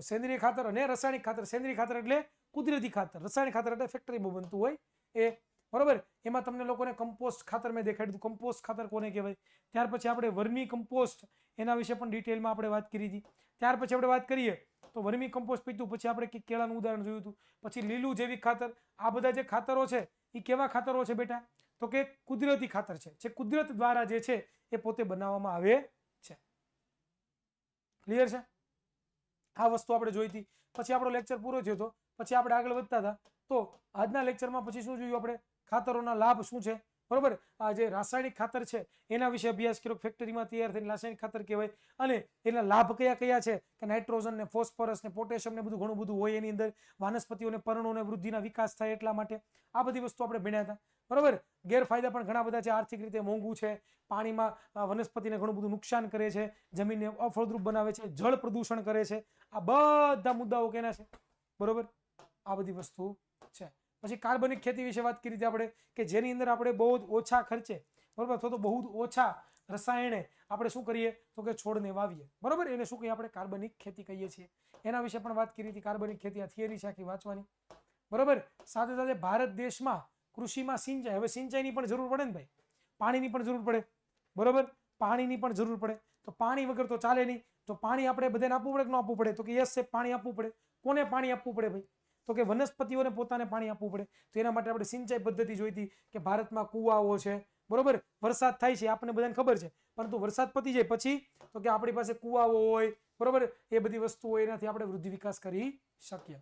સેન્દ્રિય ખાતર અને રાસાયણિક ખાતર. સેન્દ્રિય ખાતર એટલે કુદરતી ખાતર, રાસાયણિક ખાતર એટલે ફેક્ટરીમાં બનતું હોય એ. બરોબર. એમાં તમને લોકોને કમ્પોસ્ટ ખાતર મેં દેખાડ્યું. કમ્પોસ્ટ ખાતર કોને કહેવાય? ત્યાર પછી આપણે વર્મી કમ્પોસ્ટ, એના વિશે પણ ડિટેલમાં આપણે વાત કરી હતી. ત્યાર પછી આપણે વાત કરીએ તો વર્મી કમ્પોસ્ટ પીધું પછી આપણે કેળાનું ઉદાહરણ જોયું હતું. પછી લીલું જૈવિક ખાતર. આ બધા જે ખાતરો છે એ કેવા ખાતરો છે બેટા, તો કે કુદરતી ખાતર છે, જે કુદરત દ્વારા જે છે એ પોતે બનાવવામાં આવે છે. ક્લિયર છે? આ વસ્તુ આપણે જોઈ હતી. પછી આપણો લેક્ચર પૂરો થયો હતો. પછી આપણે આગળ વધતા હતા. તો આજના લેક્ચરમાં પછી શું જોયું આપણે? ખાતરોના લાભ શું છે. બરોબર. આ જે રાસાયણિક ખાતર છે એના વિશે અભ્યાસ કર્યો. ફેક્ટરીમાં તૈયાર થઈને રાસાયણિક ખાતર કહેવાય. અને એના લાભ કયા કયા છે કે નાઇટ્રોજન ને ફોસ્ફરસ ને પોટેશિયમ ને બધું ઘણું બધું હોય એની અંદર. વાનસ્પતિઓને પર્ણોને વૃદ્ધિના વિકાસ થાય એટલા માટે આ બધી વસ્તુ આપણે ભણ્યા હતા. બરોબર. ગેરફાયદા પણ ઘણા બધા છે. આર્થિક રીતે મોંઘું છે, પાણીમાં વનસ્પતિને ઘણું બધું નુકસાન કરે છે, જમીનને અફળદ્રુપ બનાવે છે, જળ પ્રદૂષણ કરે છે. આ બધા મુદ્દાઓ કેના છે? બરોબર, આ બધી વસ્તુ છે. પછી કાર્બનિક ખેતી વિશે વાત કરી હતી આપણે કે જેની અંદર આપણે બહુ જ ઓછા ખર્ચે, બરોબર, અથવા તો બહુ જ ઓછા રસાયણે આપણે શું કરીએ તો કે છોડને વાવીએ, બરોબર. એને શું કહીએ આપણે? કાર્બનિક ખેતી કહીએ છીએ. એના વિશે પણ વાત કરી હતી. કાર્બનિક ખેતી આ થિયરી છે આખી વાંચવાની, બરોબર. સાથે સાથે ભારત દેશમાં કૃષિમાં સિંચાઈ, હવે સિંચાઈની પણ જરૂર પડે ને ભાઈ, પાણીની પણ જરૂર પડે, બરોબર, પાણીની પણ જરૂર પડે. તો પાણી વગર તો ચાલે નહીં. તો પાણી આપણે બધાને આપવું પડે કે ન આપવું પડે? તો કે યસ સાહેબ, પાણી આપવું પડે. કોને પાણી આપવું પડે ભાઈ? તો કે વનસ્પતિઓને પોતાને પાણી આપવું પડે. તો એના માટે આપણે સિંચાઈ પદ્ધતિ જોઈતી કે ભારતમાં કુવાઓ છે, બરોબર, વરસાદ થાય છે આપણને બધાને ખબર છે, પરંતુ વરસાદ પતી જાય પછી તો કે આપણી પાસે કુવાઓ હોય, બરોબર, એ બધી વસ્તુ હોય, એનાથી આપણે વૃદ્ધિ વિકાસ કરી શકીએ.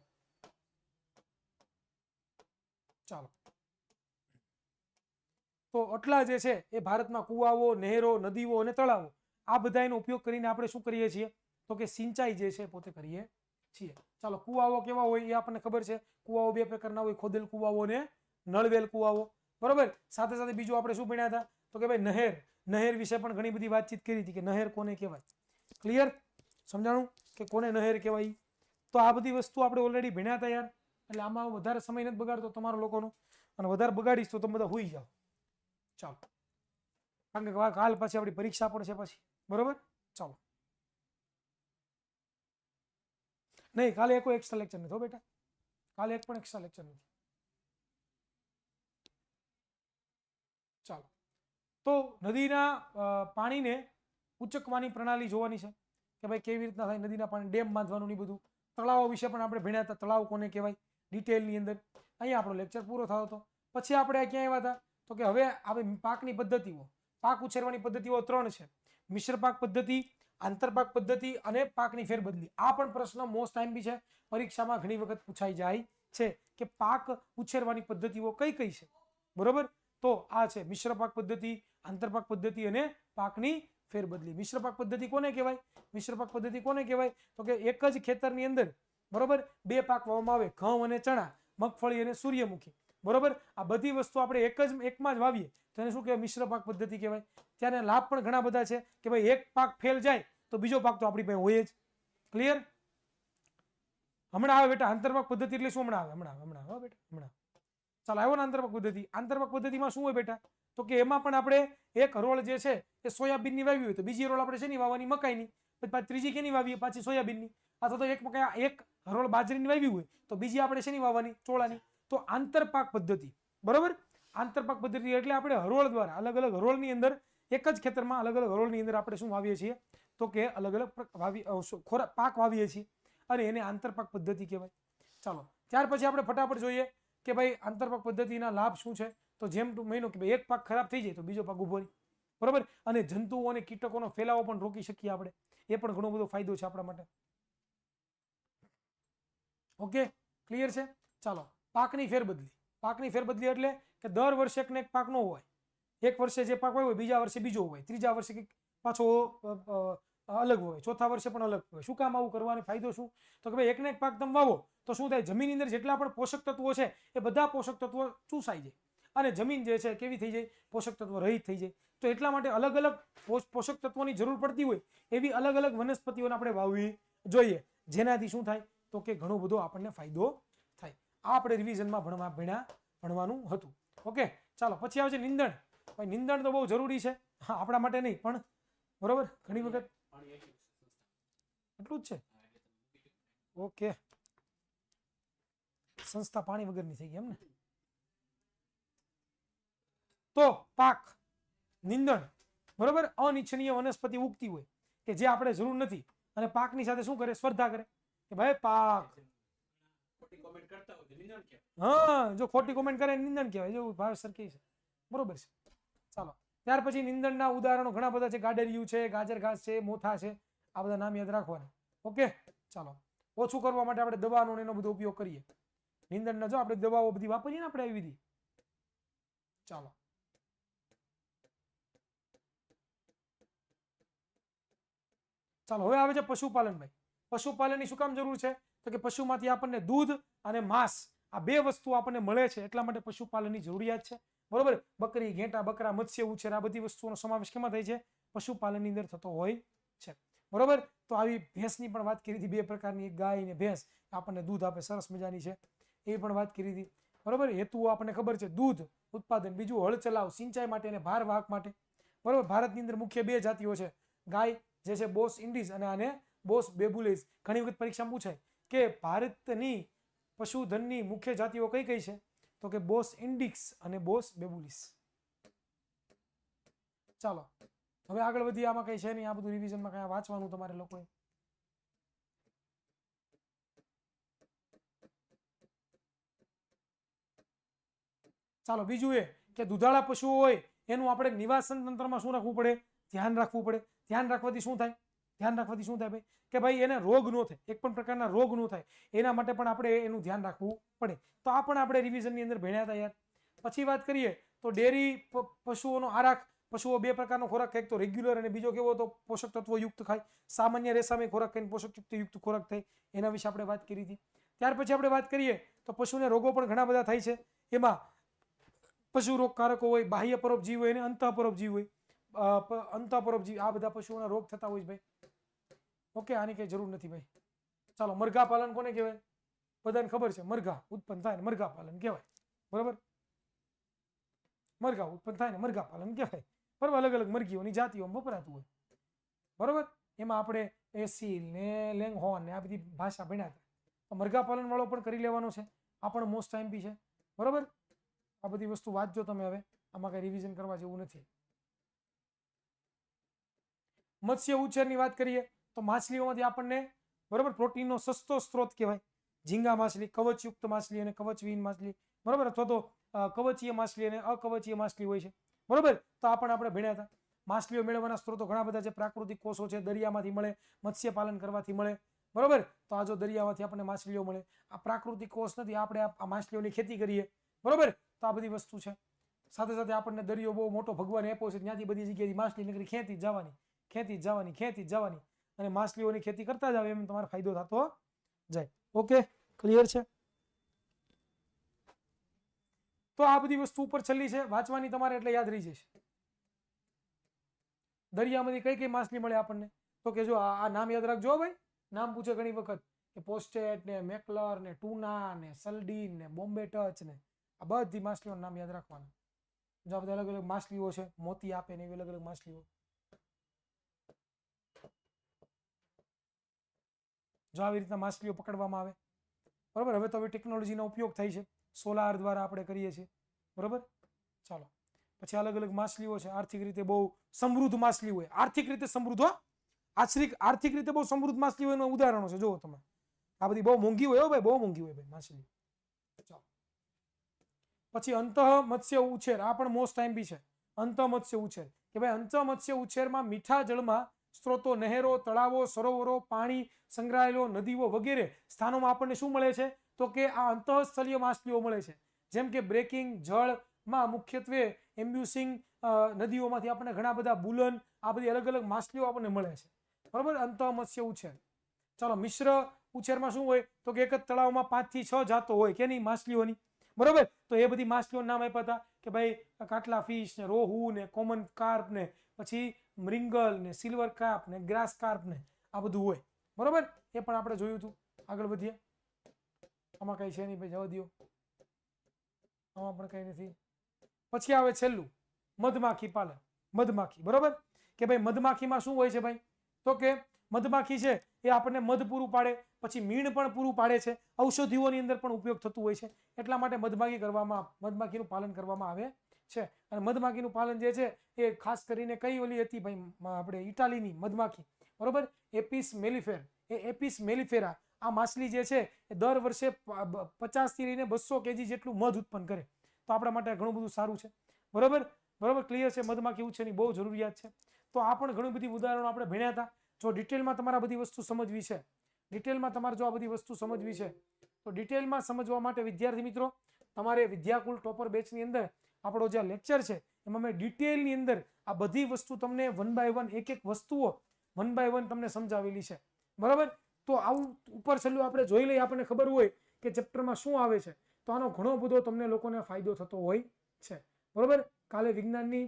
ચાલો, તો આટલા જે છે એ ભારતમાં કુવાઓ, નહેરો, નદીઓ અને તળાવો, આ બધાનો ઉપયોગ કરીને આપણે શું કરીએ છીએ તો કે સિંચાઈ જે છે પોતે કરીએ છીએ. ચાલો, કુવાઓ કેવા હોય એ આપણને ખબર છે. કુવાઓ બે પ્રકારના હોય, ખોદેલ કુવાઓ અને નળવેલ કુવાઓ, બરોબર. સાથે સાથે બીજું આપણે શું ભણ્યા હતા તો કે ભાઈ નહેર, નહેર વિશે પણ ઘણી બધી વાતચીત કરી હતી કે નહેર કોને કહેવાય. ક્લિયર? સમજાણું કે કોને નહેર કહેવાય? તો આ બધી વસ્તુ આપણે ઓલરેડી ભણ્યા હતા યાર, એટલે આમાં વધારે સમય નથી બગાડતો તમારો લોકોનો, અને વધારે બગાડીશ તો તમે બધા હોઈ જાઓ. ચાલો, કારણ કે કાલ પછી આપણી પરીક્ષા પણ છે પછી, બરોબર. ચાલો, નહીં કાલે કોઈ એક્સ્ટ્રા લેક્ચર નથી હો બેટા, કાલે એક પણ એક્સ્ટ્રા લેક્ચર નથી. ચાલો, તો નદીના પાણીને ઉચકવાની પ્રણાલી જોવાની છે કે ભાઈ કેવી રીતના થાય નદીના પાણી, ડેમ બાંધવાનું ની બધું. તળાવો વિશે પણ આપણે ભણ્યા હતા, તળાવ કોને કહેવાય ડિટેલની અંદર. અહીંયા આપણો લેક્ચર પૂરો થયો હતો. પછી આપણે ક્યાં આવ્યા હતા તો કે હવે આપણે પાકની પદ્ધતિઓ, પાક ઉછેરવાની પદ્ધતિઓ 3 છે: મિશ્ર પાક પદ્ધતિ, આંતરપાક પદ્ધતિ અને પાકની ફેરબદલી. આ પણ પ્રશ્ન મોસ્ટ ટાઈમ બી છે, પરીક્ષામાં ઘણી વખત પૂછાઈ જાય છે કે પાક ઉછેરવાની પદ્ધતિઓ કઈ કઈ છે, બરોબર. તો આ છે મિશ્ર પાક પદ્ધતિ, આંતરપાક પદ્ધતિ અને પાકની ફેરબદલી. મિશ્ર પાક પદ્ધતિ કોને કહેવાય? મિશ્ર પાક પદ્ધતિ કોને કહેવાય તો કે એક જ ખેતરની અંદર, બરોબર, 2 પાક વાવવામાં આવે, ઘઉં અને ચણા, મગફળી અને સૂર્યમુખી, બરોબર. આ બધી વસ્તુ આપણે એકમાં જ વાવીએ તો એને શું કહેવાય? મિશ્ર પાક પદ્ધતિ કહેવાય. ત્યારે લાભ પણ ઘણા બધા છે કે ભાઈ એક પાક ફેલ જાય તો બીજો પાક તો આપણી પાસે હોય જ. ક્લિયર? હમણાં આવે બેટા આંતરપાક પદ્ધતિ એટલે શું? હમણાં આવે બેટા, હમણાં. ચાલો, આવ્યો ને આંતરપાક પદ્ધતિ. આંતરપાક પદ્ધતિમાં શું હોય બેટા તો કે એમાં પણ આપણે એક હરોળ જે છે એ સોયાબીનની વાવી હોય તો બીજી હરોળ આપણે શેની વાવવાની? મકાઈની. પછી ત્રીજી કેની વાવીએ? પાછી સોયાબીનની. અથવા તો એક હરોળ બાજરીની વાવી હોય તો બીજી આપણે શેની વાવવાની? ચોળાની. તો આંતરપાક પદ્ધતિ, બરોબર. આંતરપાક પદ્ધતિ એટલે આપણે હરોળ દ્વારા અલગ અલગ હરોળની અંદર, એક જ ખેતરમાં અલગ અલગ હરોળની અંદર આપણે શું વાવીએ છીએ તો કે અલગ અલગ પાક વાવીએ છીએ, અને એને આંતરપાક પદ્ધતિ કહેવાય. ચાલો, ત્યાર પછી આપણે ફટાફટ જોઈએ કે ભાઈ આંતરપાક પદ્ધતિના લાભ શું છે. તો જેમ મહિનો કે ભાઈ એક પાક ખરાબ થઈ જાય તો બીજો પાક ઉભો રહે, બરોબર. અને જંતુઓ અને કીટકોનો ફેલાવો પણ રોકી શકીએ આપણે, એ પણ ઘણો બધો ફાયદો છે આપણા માટે. ઓકે, ક્લિયર છે? ચાલો, પાકની ફેરબદલી. પાકની ફેરબદલી એટલે કે દર વર્ષે એકને એક પાક ન હોય. એક વર્ષે જે પાક હોય બીજા વર્ષે બીજો હોય, ત્રીજા વર્ષે પાછો અલગ હોય, ચોથા વર્ષે પણ અલગ હોય. શું કામ આવું કરવાનો ફાયદો શું? તો કે ભાઈ એકને એક પાક તમે વાવો તો શું થાય? જમીનની અંદર જેટલા પણ પોષક તત્વો છે એ બધા પોષક તત્વો ચૂસાઈ જાય, અને જમીન જે છે કેવી થઈ જાય? પોષક તત્વો રહિત થઈ જાય. તો એટલા માટે અલગ અલગ પોષક તત્વોની જરૂર પડતી હોય એવી અલગ અલગ વનસ્પતિઓને આપણે વાવવી જોઈએ, જેનાથી શું થાય તો કે ઘણો બધો આપણને ફાયદો થાય. આ આપણે રિવિઝનમાં ભણવાનું હતું. ઓકે, ચાલો, પછી આવે છે નિંદણ. ભાઈ નિંદણ તો બહુ જરૂરી છે, હા, આપણા માટે નહીં પણ, બરોબર, ઘણી વખત એટલું જ છે. ઓકે, સંસ્થા પાણી વગરની થઈ ગઈ એમ ને. તો પાક નિંદણ, બરોબર, અનિચ્છનીય વનસ્પતિ ઉગતી હોય કે જે આપણે જરૂર નથી, અને પાકની સાથે શું કરે? સ્પર્ધા કરે કે ભાઈ પાક, હા, જો ખોટી કોમેન્ટ કરે નિંદણ કહેવાય. જેવું ભાવ સરખી છે, બરોબર છે. ચાલો, ત્યાર પછી નિંદણના ઉદાહરણો ઘણા બધા છે. ગાડરિયું છે, ગાજર ઘાસ છે, મોથા છે, આ બધા નામ યાદ રાખવાના. ઓકે, ચાલો, ઓછું કરવા માટે આપણે દવાનો એનો બધો ઉપયોગ કરીએ. નિંદણના જો આપણે દવાઓ બધી વાપરીએ ને આપણે આવી બધી. ચાલો, ચાલો, હવે આવે છે પશુપાલન. ભાઈ પશુપાલનની શું કામ જરૂર છે તો કે પશુમાંથી આપણને દૂધ અને માંસ, આ 2 વસ્તુ આપણને મળે છે, એટલા માટે પશુપાલનની જરૂરિયાત છે, બરોબર. બકરી, ઘેટા, બકરા, મત્સ્ય ઉછેર, આ બધી વસ્તુઓનો સમાવેશ કેમાં થાય છે? પશુપાલનની અંદર થતો હોય છે. બરોબર. તો આવી ભેંસની પણ વાત કરી હતી, 2 પ્રકારની, એક ગાય અને ભેંસ આપણને દૂધ આપે, સરસ મજાની છે, એ પણ વાત કરી હતી. બરોબર. હેતુ આપણને ખબર છે, દૂધ ઉત્પાદન, બીજું હળ ચલાવ, સિંચાઈ માટે અને ભાર વાહક માટે. બરોબર. ભારતની અંદર મુખ્ય 2 જાતિઓ છે, ગાય જે છે બોસ ઇન્ડીઝ અને આને બોસ બેબુલિસ. ઘણી વખત પરીક્ષામાં પૂછાય કે ભારતની પશુધનની મુખ્ય જાતિઓ કઈ કઈ છે, તો કે બોસ ઇન્ડિક્સ અને બોસ બેબુલિસ. ચાલો હવે આગળ વધીએ. આમાં કઈ છે નહીં, આ બધું રિવિઝનમાં કઈ વાંચવાનું તમારે લોકોએ. ચાલો બીજું એ કે દુધાળા પશુઓ હોય એનું આપણે નિવાસન તંત્રમાં શું રાખવું પડે, ધ્યાન રાખવું પડે. ધ્યાન રાખવાથી શું થાય, ધ્યાન રાખવાથી શું થાય ભાઈ, કે ભાઈ એને રોગ ન થાય, એક પણ પ્રકારના રોગ ન થાય, એના માટે પણ આપણે એનું ધ્યાન રાખવું પડે. તો આ પણ આપણે રિવિઝનની અંદર ભણ્યા હતા યાર. પછી વાત કરીએ તો ડેરી પશુઓનો આરાખ. પશુઓ 2 પ્રકારનો ખોરાક ખાય, એક તો રેગ્યુલર અને બીજો કેવો તો પોષક તત્વો યુક્ત ખાય. સામાન્ય રેસામાં ખોરાક ખાઈને પોષક યુક્ત ખોરાક થાય, એના વિશે આપણે વાત કરી હતી. ત્યાર પછી આપણે વાત કરીએ તો પશુને રોગો પણ ઘણા બધા થાય છે. એમાં પશુ રોગકારકો હોય, બાહ્ય પરોપજીવી હોય અને અંતઃપરોપજીવી હોય. અંતઃપરોપજીવી આ બધા પશુઓના રોગ થતા હોય છે ભાઈ. ઓકે, આની કઈ જરૂર નથી ભાઈ. ચાલો, મરઘા પાલન કોને કહેવાય, બધાને ખબર છે, મરઘા ઉત્પન્ન થાય ને મરઘા પાલન કહેવાય. બરોબર. મરઘા ઉત્પન્ન થાય ને મરઘા પાલન કહેવાય. બરોબર. અલગ અલગ મરઘીઓની જાતિઓમાં વપરાતું હોય. બરોબર. એમાં આપણે એસીલ ને લેંગહોર્ન ને આ બધી ભાષા ભણ્યા હતા. તો મરઘા પાલન વાળો પણ કરી લેવાનો છે, આ પણ મોસ્ટ ટાઈમ છે. બરોબર. આ બધી વસ્તુ વાંચજો તમે. હવે આમાં કઈ રિવિઝન કરવા જેવું નથી. મત્સ્ય ઉછેરની વાત કરીએ તો માછલીઓમાંથી આપણને બરોબર પ્રોટીનનો સસ્તો સ્ત્રોત કહેવાય ઝીંગા માછલી, કવચયુક્ત માછલી અને કવચવિહીન માછલી. બરોબર. અથવા તો કવચીય માછલી અને અકવચીય માછલી હોય છે. બરોબર. તો આ પણ આપણે ભણ્યા હતા. માછલીઓ મેળવવાના સ્ત્રોતો ઘણા બધા છે. પ્રાકૃતિક કોષો છે, દરિયામાંથી મળે, મત્સ્ય પાલન કરવાથી મળે. બરોબર. તો આ જો દરિયામાંથી આપણને માછલીઓ મળે, આ પ્રાકૃતિક કોષ નથી, આપણે આ માછલીઓની ખેતી કરીએ. બરોબર. તો આ બધી વસ્તુ છે. સાથે સાથે આપણને દરિયો બહુ મોટો ભગવાને આપ્યો છે, ત્યાંથી બધી જગ્યાએથી માછલી નીકળી ખેંચી જવાની, ખેંચી જવાની, ખેંચી જવાની, અને માછલીઓની ખેતી કરતા જાવ એમ તમારો ફાયદો થતો જાય. ઓકે, ક્લિયર છે. તો આ બધી વસ્તુ ઉપર છેલ્લી છે, વાંચવાની તમારે એટલે યાદ રહી જશે. દરિયામાંથી કઈ કઈ માછલી મળે આપણને, તો કે જો આ નામ યાદ રાખજો ભાઈ. નામ પૂછે ઘણી વખત કે પોસ્ટેટ ને મેકલર ને ટુના ને સલ્ડીન ને બોમ્બે ટચ ને આ બધી માછલીઓનું નામ યાદ રાખવાનું. જો આ બધા અલગ અલગ માછલીઓ છે, મોતી આપે ને એવી અલગ અલગ માછલીઓ. જો આવી રીતના માછલીઓ પકડવામાં આવે. બરોબર. હવે તો હવે ટેકનોલોજીનો ઉપયોગ થાય છે, સોલાર દ્વારા આપણે કરીએ છીએ. બરોબર. ચાલો પછી અલગ અલગ માછલીઓ છે, આર્થિક રીતે બહુ સમૃદ્ધ માછલી હોય, આર્થિક રીતે સમૃદ્ધ. આર્થિક રીતે બહુ સમૃદ્ધ માછલી હોય એનું ઉદાહરણો છે. જુઓ તમે, આ બધી બહુ મોંઘી હોય ભાઈ, બહુ મોંઘી હોય ભાઈ માછલી. ચાલો પછી અંતઃ મત્સ્ય ઉછેર, આ પણ મોસ્ટ ટાઈમ બી છે. અંતઃ મત્સ્ય ઉછેર કે ભાઈ અંતઃ મત્સ્ય ઉછેરમાં મીઠા જળમાં સ્ત્રોતો, નહેરો, તળાવો, સરોવરો, પાણી સંગ્રહાયેલો, નદીઓ વગેરે સ્થાનોમાં આપણને શું મળે છે, તો કે આ અંતઃસ્થલીય માછલીઓ મળે છે. જેમ કે બ્રેકિંગ જળમાં મુખ્યત્વે એમ્બ્યુસિંગ નદીઓમાંથી આપણને ઘણા બધા બુલન, આ બધી અલગ અલગ માછલીઓ આપણને મળે છે. બરોબર. અંતઃ મત્સ્ય ઉછેર. ચાલો મિશ્ર ઉછેરમાં શું હોય, તો કે એક જ તળાવમાં 5 થી 6 જાતો હોય કેની, માછલીઓની. બરોબર. તો એ બધી માછલીઓના નામ આપ્યા હતા કે ભાઈ કાટલા ફિશ ને, રોહુ ને, કોમન કાર્પ ને, પછી મૃંગલ ને, સિલ્વર કાર્પ ને, ગ્રાસ કાર્પ ને, આ બધું હોય. બરોબર. એ પણ આપણે જોયું હતું. આગળ વધીએ. આમાં કઈ છે નહીં ભાઈ, જવા દો. આમાં પણ કઈ નથી. પછી આવે છેલ્લું મધમાખી પાલન. મધમાખી. બરોબર. કે ભાઈ મધમાખીમાં શું હોય છે ભાઈ, તો કે મધમાખી છે એ આપણને મધ પૂરું પાડે, પછી મીણ પણ પૂરું પાડે છે, ઔષધિઓની અંદર પણ ઉપયોગ થતું હોય છે. એટલા માટે મધમાખીનું પાલન કરવામાં આવે છે. અને મધમાખીનું પાલન જે છે એ ખાસ કરીને કઈ ઓલી હતી ભાઈ, આપણે ઇટાલીની મધમાખી. બરોબર. એપિસ મેલિફેર. એ એપિસ મેલિફેરા આ માછલી જે છે એ દર વર્ષે 50 થી લઈને 200 કેજી જેટલું મધ ઉત્પન્ન કરે. તો આપણા માટે ઘણું બધું સારું છે. બરોબર. બરોબર. ક્લિયર છે. મધમાખી ઉછેરની બહુ જરૂરિયાત છે. તો આ પણ ઘણી બધી ઉદાહરણો આપણે ભણ્યા હતા. જો ડિટેલમાં તમારે બધી વસ્તુ સમજવી છે, ડિટેલમાં તમારે જો આ બધી વસ્તુ સમજવી છે, તો ડિટેલમાં સમજવા માટે વિદ્યાર્થી મિત્રો તમારે વિદ્યાકુલ ટોપર બેચની અંદર આપણો જે લેક્ચર છે એમાં મેં ડિટેલની અંદર આ બધી વસ્તુ તમને 1 બાય 1 એક એક વસ્તુઓ 1 બાય 1 તમને સમજાવેલી છે. બરાબર. તો આવું ઉપર છેલ્લું આપણે જોઈ લઈએ, આપણને ખબર હોય કે ચેપ્ટરમાં શું આવે છે, તો આનો ઘણો બધો તમને લોકોને ફાયદો થતો હોય છે. બરોબર. કાલે વિજ્ઞાનની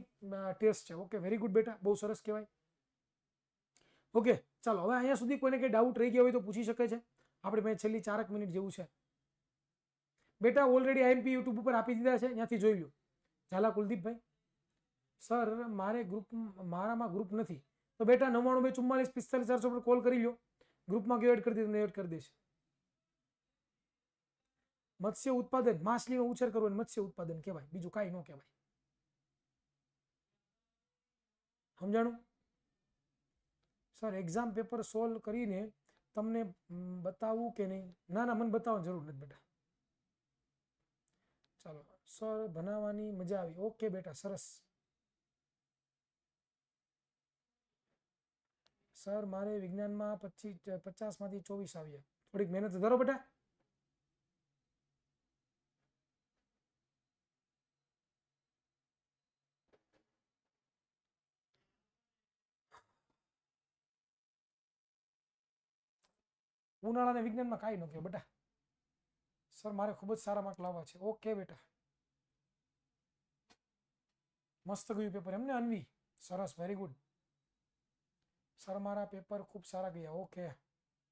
ટેસ્ટ છે. ઓકે, વેરી ગુડ બેટા, બહુ સરસ કહેવાય. ઓકે, ચાલો હવે અહીંયા સુધી કોઈને કંઈ ડાઉટ રહી ગયા હોય તો પૂછી શકે છે. આપણે મેં છેલ્લી 4 મિનિટ જેવું છે. બેટા ઓલરેડી આઈએમપી યુટ્યુબ ઉપર આપી દીધા છે, ત્યાંથી જોઈ લો. ઝાલા કુલદીપભાઈ, સર મારામાં ગ્રુપ નથી. તો બેટા 99244544 પર કોલ કરી લો. ગ્રુપમાં કયો એડ કરી દે, તમને એડ કરી દેશે. મત્સ્ય ઉત્પાદન, માછલીનો ઉછેર કરવો એને મત્સ્ય ઉત્પાદન કહેવાય, બીજું કાંઈ ન કહેવાય. સમજાણું? સર એક્ઝામ પેપર સોલ્વ કરીને તમને બતાવું કે નહીં? ના ના, મને બતાવવાની જરૂર નથી બેટા. ચાલો સર ભણાવવાની મજા આવી. ઓકે બેટા, સરસ. સર મારે વિજ્ઞાનમાં 50માંથી 24 આવ્યા. થોડીક મહેનત ધરો બેટા. ઉનાળાના વિજ્ઞાનમાં કાંઈ ન કહે બેટા. સર મારે ખૂબ જ સારા માર્ક લાવવા છે. ઓકે બેટા, મસ્ત ગયું પેપર એમને અન્વી? સરસ, વેરી ગુડ. સર મારા પેપર ખૂબ સારા ગયા. ઓકે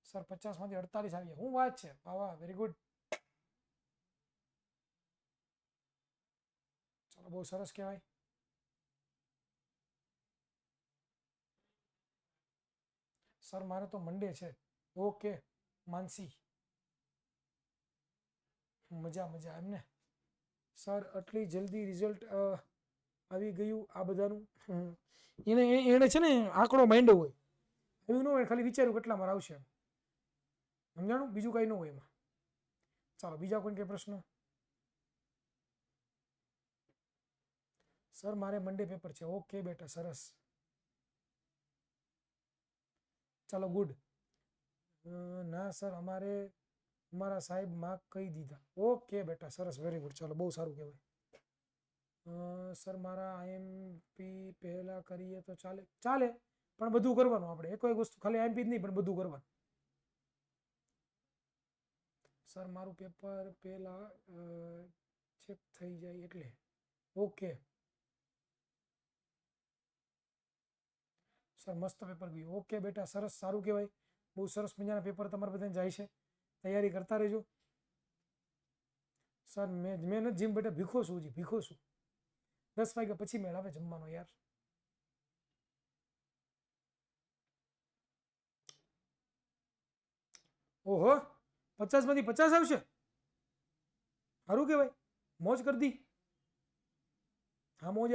સર 50માંથી 48 આવ્યા. શું વાત છે, વાહ વાહ, વેરી ગુડ. ચલો બહુ સરસ કહેવાય. સર મારે તો મંડે છે. ઓકે માનસી, મજા મજા એમને. સર આટલી જલ્દી રિઝલ્ટ આવી ગયું આ બધાનું? એને છે ને આંકડો માંડ્યો હોય એવું ન હોય, ખાલી વિચાર્યું કેટલા માર આવશે, સમજાણું? બીજું કંઈ ન હોય એમાં. ચાલો બીજા કોઈ કઈ પ્રશ્ન? સર મારે મંડે પેપર છે. ઓકે બેટા, સરસ. ચાલો ગુડ. ના સર અમારા સાહેબ માર્ક કહી દીધા. ઓકે બેટા, સરસ, વેરી ગુડ. ચાલો બહુ સારું કહેવાય. સર મારા આઈએમપી પહેલા કરીએ તો ચાલે? ચાલે, પણ બધું કરવાનું આપણે. એક વસ્તુ ખાલી આઈએમપી જ નહીં, પણ બધું કરવાનું. સર મારું પેપર પહેલા ચેક થઈ જાય એટલે? ઓકે સર મસ્ત પેપર ગયું. ઓકે બેટા, સરસ, સારું કહેવાય. બહુ સરસ મજાના પેપર તમારા બધાને જાય છે. તૈયારી કરતા રહેજો. સર મેં નથી જીમ બેટા, ભીખો છું, હજી ભીખો છું. 10 વાગ્યા પછી મેળ આવે જમવાનો યાર. ઓહો, 50માંથી 50 આવશે, સારું કહેવાય. મોજ કરી દી. હા મોજ.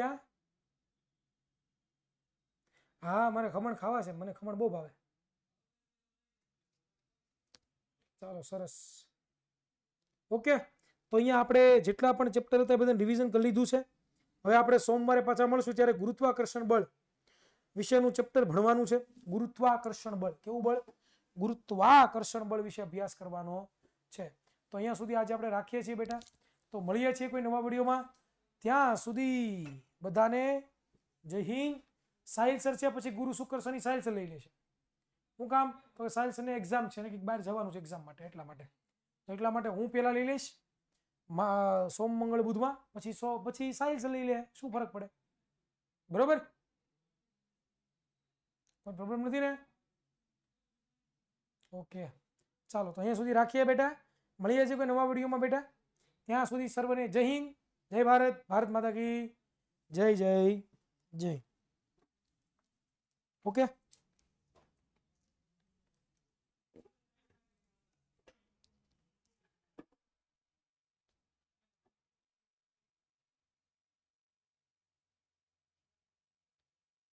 હા મારે ખમણ ખાવા છે, મને ખમણ બહુ ભાવે. ચાલો સરસ. ઓકે, તો અહીંયા આપણે જેટલા પણ ચેપ્ટર હતા એ બધા રિવિઝન કરી લીધું છે. હવે આપણે સોમવારે પાછા મળશું ત્યારે ગુરુત્વાકર્ષણ બળ વિશેનું ચેપ્ટર ભણવાનું છે. ગુરુત્વાકર્ષણ બળ, કેવું બળ? ગુરુત્વાકર્ષણ બળ વિશે અભ્યાસ કરવાનો છે. તો અહીંયા સુધી આજે આપણે રાખીએ છીએ બેટા. તો મળીએ છીએ કોઈ નવા વિડીયોમાં. ત્યાં સુધી બધાને જય હિન્દ. સાહિલ સર છે, પછી ગુરુ શુક્ર શનિ સાહિલ સર લઈ લેશે. શું કામ? તો સાહિલ સરને એક્ઝામ છે ને કંઈક બહાર જવાનું છે એક્ઝામ માટે, એટલા માટે હું પહેલા લઈ લઈશ સોમ મંગળ બુધમાં, પછી સાહિલ સર લઈ લે. શું ફરક પડે? બરોબર, કોઈ પ્રોબ્લેમ નથી ને? ઓકે ચાલો, તો અહીંયા સુધી રાખીએ બેટા. મળીએ છીએ કોઈ નવા વિડીયોમાં બેટા. ત્યાં સુધી સર્વને જય હિન્દ, જય ભારત, ભારત માતા કી જય જય જય. ઓકે.